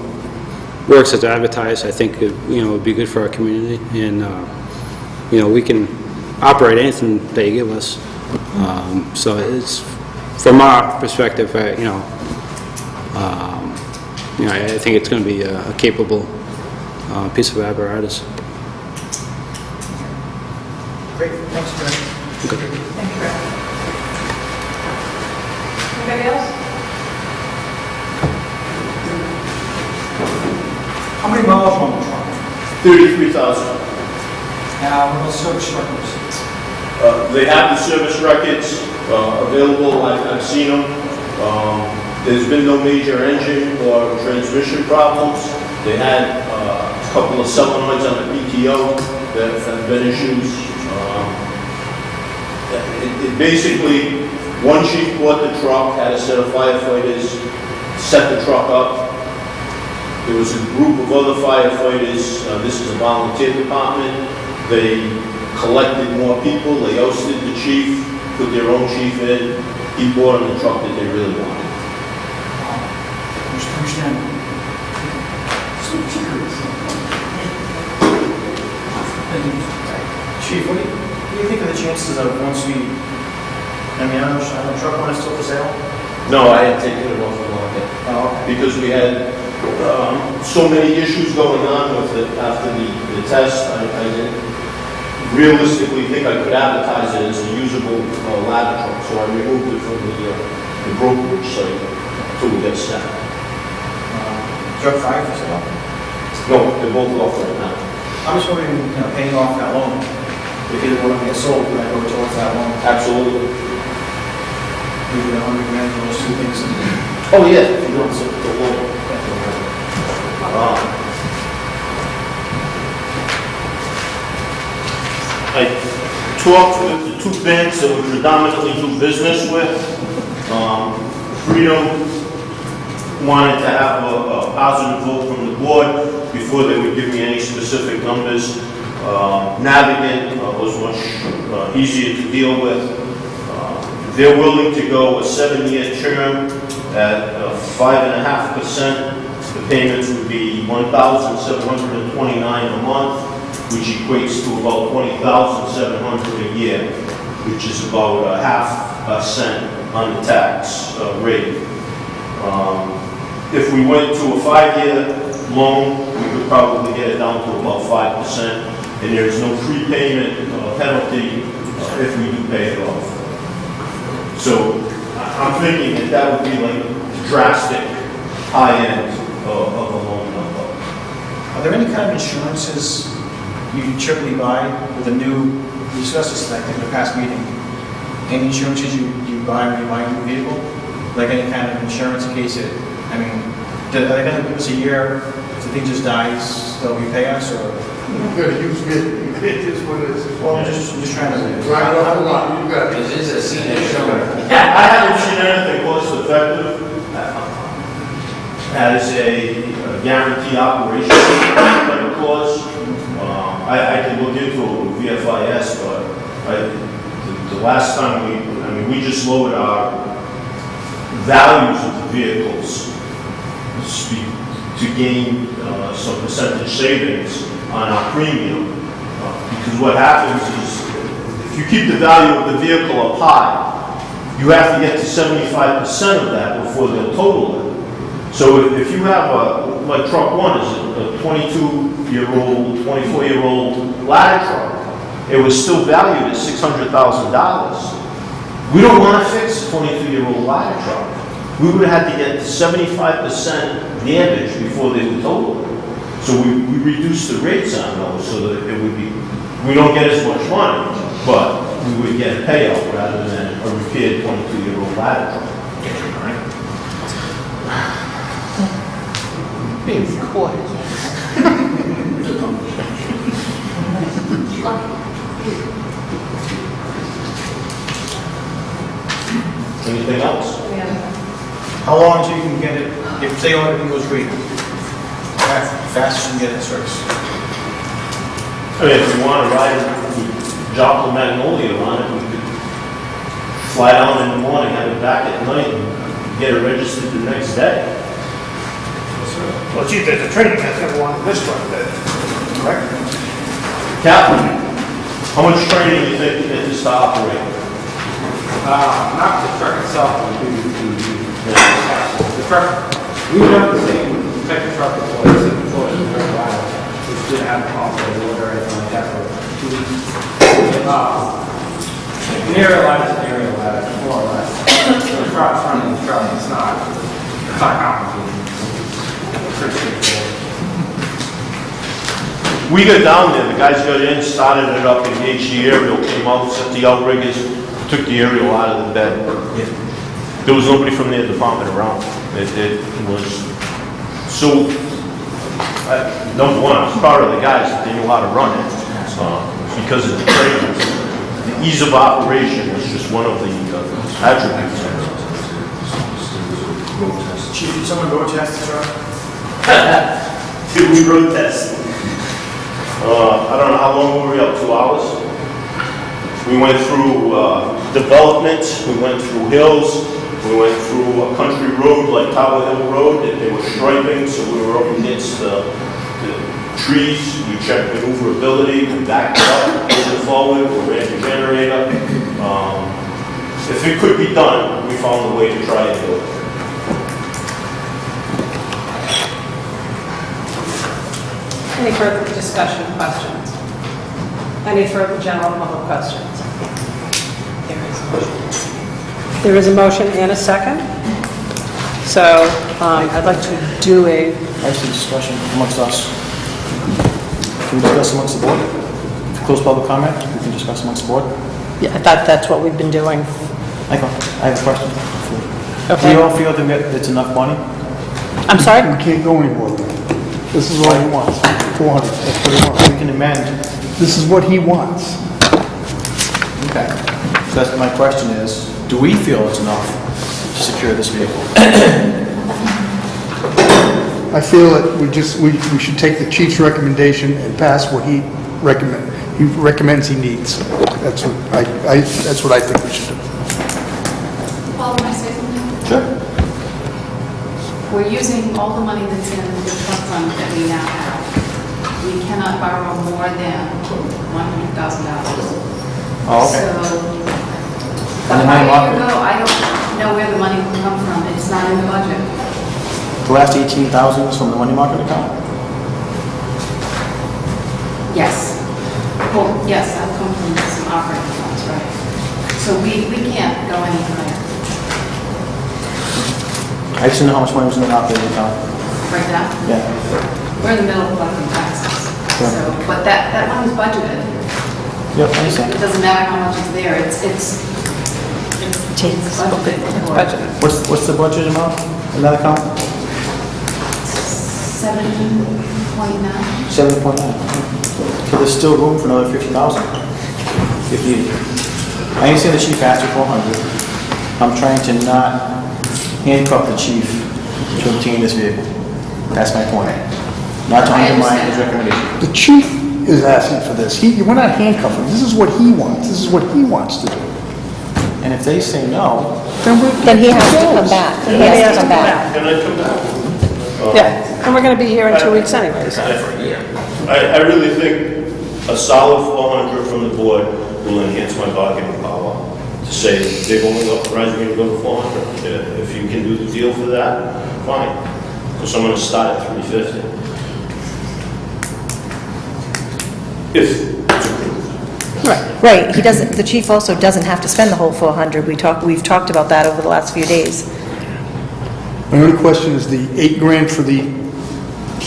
Speaker 11: works as advertised, I think it would be good for our community, and we can operate anything that you give us. So it's from our perspective, I think it's going to be a capable piece of apparatus.
Speaker 8: Great, thanks, Brad.
Speaker 11: Okay.
Speaker 1: Thank you, Brett. Anybody else?
Speaker 6: How many miles on the truck?
Speaker 2: 33,000.
Speaker 6: Now, what about service records?
Speaker 2: They have the service records available. I've seen them. There's been no major engine or transmission problems. They had a couple of solenoids on the PTO that have been issues. It basically, one chief bought the truck, had a set of firefighters set the truck up. There was a group of other firefighters. This is a volunteer department. They collected more people. They ousted the chief, put their own chief in. He bought them the truck that they really wanted.
Speaker 6: Understand.
Speaker 8: Chief, what do you think of the chances of once we, I don't know, truck one is still for sale?
Speaker 2: No, I had taken it off the market.
Speaker 8: Oh, okay.
Speaker 2: Because we had so many issues going on with it after the test. I didn't realistically think I could advertise it as a usable ladder truck, so I removed it from the brokerage site until we get set.
Speaker 8: Truck 5 for sale?
Speaker 2: No, they're both off right now.
Speaker 8: I'm just wondering, paying off that loan, if either one of them gets sold, can I go towards that loan?
Speaker 2: Absolutely.
Speaker 8: Maybe $100,000 for those two things.
Speaker 2: Oh, yeah, if you don't set the loan. I talked with the two banks that we predominantly do business with. Freedom wanted to have a positive vote from the board before they would give me any specific numbers. Navigant was much easier to deal with. They're willing to go a 7-year term at 5.5%. The payments would be $1,729 a month, which equates to about $20,700 a year, which is about a half% on the tax rate. If we went to a 5-year loan, we could probably get it down to about 5%, and there is no prepayment penalty if we do pay it off. So I'm thinking that that would be like drastic high end of a loan number.
Speaker 8: Are there any kind of insurances you typically buy with a new, we discussed this I think in the past meeting, any insurances you buy when you buy a new vehicle? Like any kind of insurance in case it, I mean, are they going to give us a year if the thing just dies, they'll repay us, or?
Speaker 7: You got a used vehicle, it is what it is.
Speaker 8: Well, I'm just trying to.
Speaker 7: Drive it off the lot, you got it.
Speaker 3: Is this a senior show?
Speaker 2: I haven't seen anything cost effective as a guarantee operation type of clause. I can look into it with VFIS, but the last time we just lowered our values of the vehicles to gain some percentage savings on our premium. Because what happens is, if you keep the value of the vehicle up high, you have to get to 75% of that before they'll total it. So if you have like truck one is a 22-year-old, 24-year-old ladder truck, it was still valued at $600,000. We don't want to fix a 22-year-old ladder truck. We would have had to get to 75% damage before they would total it. So we reduced the rates on those so that it would be, we don't get as much money, but we would get a payout rather than a repaired 22-year-old ladder truck.
Speaker 9: Being recorded.
Speaker 2: Anything else?
Speaker 8: How long until you can get it, if say everything goes great? Fast as you can get it serviced.
Speaker 2: I mean, if we want to ride Joplin Magnolia on it, we could fly down in the morning, have it back at night, and get it registered the next day.
Speaker 5: Well, gee, there's a training that's going to want this truck, correct?
Speaker 2: Captain, how much training do you think it is to operate?
Speaker 12: Not the truck itself, the truck, we would have the same type of truck that was in the floor in a while, which didn't have a pump or water or anything like that for 2 weeks. An aerial ladder is an aerial ladder, more or less. So the truck's running the truck, it's not complicated. It's pretty straightforward.
Speaker 2: We got down there, the guys got in, started it up, engaged the aerial, came out, set the outriggers, took the aerial out of the bed. There was nobody from their department around. It was so, number one, I was proud of the guys that they knew how to run it because of the training. The ease of operation was just one of the attributes.
Speaker 8: Chief, did someone road test the truck?
Speaker 2: Did we road test? I don't know how long were we up, 2 hours? We went through development, we went through hills, we went through a country road like Tower Hill Road that they were striping, so we were up against the trees, we checked maneuverability, we backed up, pulled it forward, we ran the generator. If it could be done, we found a way to try and do it.
Speaker 1: Any further discussion, questions? Any further general public questions? There is a motion and a second. So I'd like to do a...
Speaker 8: That's the discussion amongst us. Can we discuss amongst the board? If you close public comment, we can discuss amongst the board.
Speaker 1: Yeah, I thought that's what we've been doing.
Speaker 8: I have a question. Do
Speaker 1: Okay.
Speaker 8: you all feel that it's enough money?
Speaker 1: I'm sorry?
Speaker 7: We can't go any more than that. This is what he wants, 400, that's what he wants.
Speaker 8: We can amend.
Speaker 7: This is what he wants.
Speaker 8: Okay. So that's, my question is, do we feel it's enough to secure this vehicle?
Speaker 7: I feel that we should take the chief's recommendation and pass what he recommends he needs. That's what I think we should do.
Speaker 13: Paul, can I say something?
Speaker 8: Sure.
Speaker 13: We're using all the money that's in the trust fund that we now have. We cannot borrow more than $100,000.
Speaker 8: Oh, okay.
Speaker 13: So,
Speaker 8: And the money market?
Speaker 13: I don't know where the money will come from. It's not in the budget.
Speaker 8: The last 18,000 is from the money market account?
Speaker 13: Yes. Well, yes, that'll come from some operating funds, right? So we can't go any higher
Speaker 8: I just didn't know how much money was in the operating account.
Speaker 13: right now.
Speaker 8: Yeah.
Speaker 13: We're in the middle of collecting taxes.
Speaker 8: Sure.
Speaker 13: So, but that money's budgeted.
Speaker 8: Yep, I understand.
Speaker 13: It doesn't matter how much is there, it's budgeted.
Speaker 8: What's the budget amount in that account?
Speaker 13: 7.9.
Speaker 8: 7.9. So there's still room for another 50,000 if needed. I understand the chief asked for 400. I'm trying to not handcuff the chief to obtain this vehicle. That's my point. Not to undermine his recommendation.
Speaker 7: The chief is asking for this. We're not handcuffing. This is what he wants. This is what he wants to do.
Speaker 8: And if they say no,
Speaker 10: Then he has to come back. He has to come back.
Speaker 2: Can I come back?
Speaker 1: Yeah, and we're going to be here in 2 weeks anyways.
Speaker 2: I really think a solid 400 from the board will enhance my bargaining power to say they've only authorized me to go to 400. If you can do the deal for that, fine. Because I'm going to start at 350. If it's approved.
Speaker 10: Right, he doesn't, the chief also doesn't have to spend the whole 400. We've talked about that over the last few days.
Speaker 7: My only question is the $8,000 for the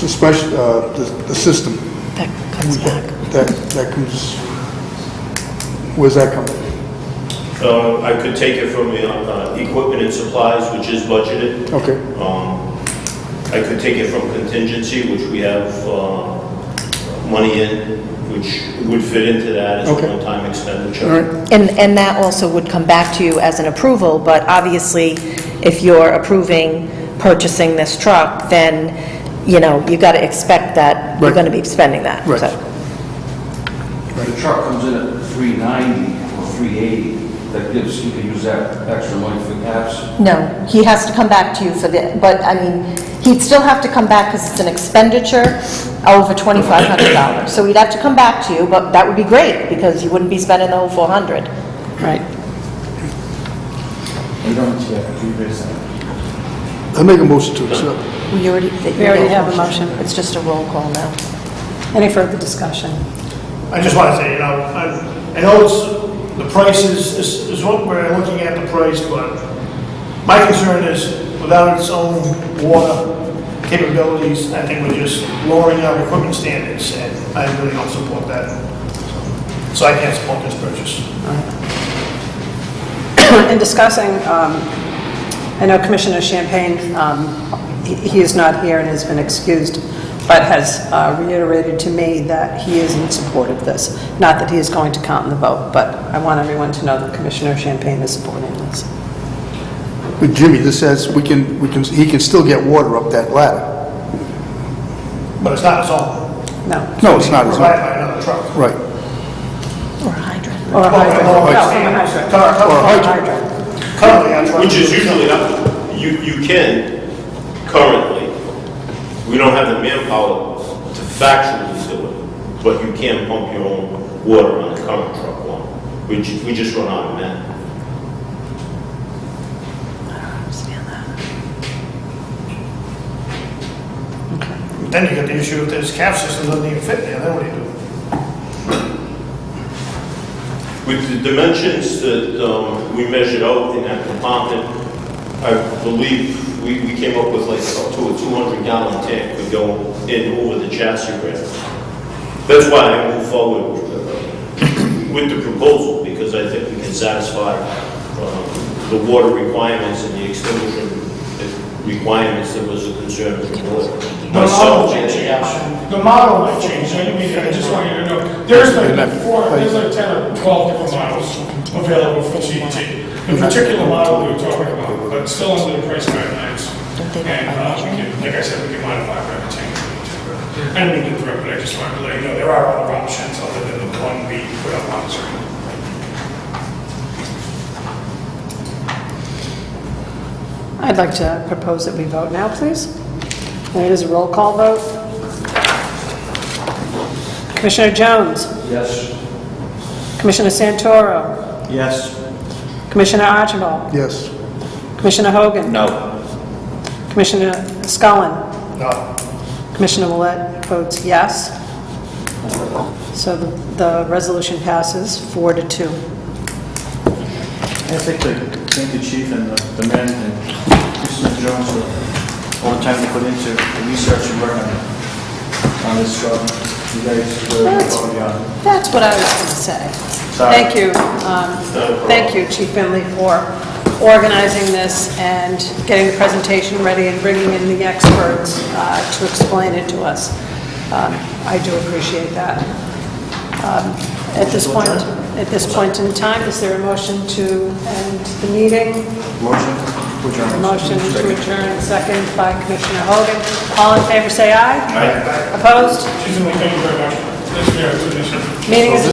Speaker 7: special, the system.
Speaker 10: That comes back.
Speaker 7: That comes, where's that coming?
Speaker 2: I could take it from the equipment and supplies, which is budgeted.
Speaker 7: Okay.
Speaker 2: I could take it from contingency, which we have money in, which would fit into that as a one-time expenditure.
Speaker 7: All right.
Speaker 10: And that also would come back to you as an approval, but obviously, if you're approving purchasing this truck, then, you know, you got to expect that you're going to be spending that.
Speaker 7: Right.
Speaker 10: So,
Speaker 3: The truck comes in at 390 or 380, that gives, you can use that extra money for gas.
Speaker 10: no, he has to come back to you for the, but, I mean, he'd still have to come back because it's an expenditure over $2,500. So he'd have to come back to you, but that would be great, because you wouldn't be spending the whole 400.
Speaker 1: Right.
Speaker 8: you don't see that.
Speaker 7: I make a motion to accept.
Speaker 10: We already
Speaker 1: have a motion.
Speaker 10: It's just a roll call now.
Speaker 1: Any further discussion?
Speaker 5: I just want to say, I know it's, the price is what we're looking at the price, but my concern is without its own water capabilities, I think we're just lowering our equipment standards, and I really don't support that. So I can't support this purchase.
Speaker 1: In discussing, I know Commissioner Champagne, he is not here and has been excused, but has reiterated to me that he is in support of this. Not that he is going to count in the vote, but I want everyone to know that Commissioner Champagne is supporting this.
Speaker 7: But Jimmy, this says he can still get water up that ladder.
Speaker 5: But it's not his own.
Speaker 1: No.
Speaker 7: No, it's not his
Speaker 5: Provided
Speaker 7: own.
Speaker 5: by another truck.
Speaker 7: Right.
Speaker 10: Or a hydrant.
Speaker 1: Or a hydrant.
Speaker 5: Oh,
Speaker 1: No, from a hydrant.
Speaker 5: Or
Speaker 1: a hydrant.
Speaker 5: Currently, our truck.
Speaker 2: Which is usually up, you can, currently, we don't have the manpower to factually do it, but you can pump your own water on the current truck one. We just run out of men.
Speaker 10: I don't understand that.
Speaker 5: Then you got the issue if this cap system doesn't even fit there, then what do you do?
Speaker 2: With the dimensions that we measured out in that compartment, I believe we came up with like up to a 200-gallon tank could go in over the chassis rail. That's why I moved forward with the proposal, because I think we can satisfy the water requirements and the extinguishing requirements that was a concern of the board.
Speaker 4: The model might change. The model might change. I just want you to know, there's like 10 or 12 different models. available for CET. The particular model we were talking about, but still under the price guidelines. And like I said, we can modify it every time we need to. I didn't mean to interrupt, but I just wanted to let you know there are other options other than the one we put up on the screen.
Speaker 1: I'd like to propose that we vote now, please. And it is a roll call vote. Commissioner Jones?
Speaker 3: Yes.
Speaker 1: Commissioner Santoro?
Speaker 8: Yes.
Speaker 1: Commissioner Archibald?
Speaker 7: Yes.
Speaker 1: Commissioner Hogan?
Speaker 9: No.
Speaker 1: Commissioner Scullin?
Speaker 5: No.
Speaker 1: Commissioner Willett votes yes. So the resolution passes 4-2.
Speaker 8: I'd like to thank the chief and the men and Commissioner Jones for all the time they put into the research and work on this job. You guys really above and beyond.
Speaker 1: That's what I was going to say.
Speaker 8: Sorry.
Speaker 1: Thank you. Thank you, Chief Finley, for organizing this and getting the presentation ready and bringing in the experts to explain it to us. I do appreciate that. At this point in time, is there a motion to end the meeting?
Speaker 8: Motion to adjourn.
Speaker 1: Motion to adjourn, second by Commissioner Hogan. All in favor, say aye.
Speaker 4: Aye.
Speaker 1: Opposed?
Speaker 4: Chief Finley, thank you very much. Thanks for your explanation.
Speaker 1: Meeting is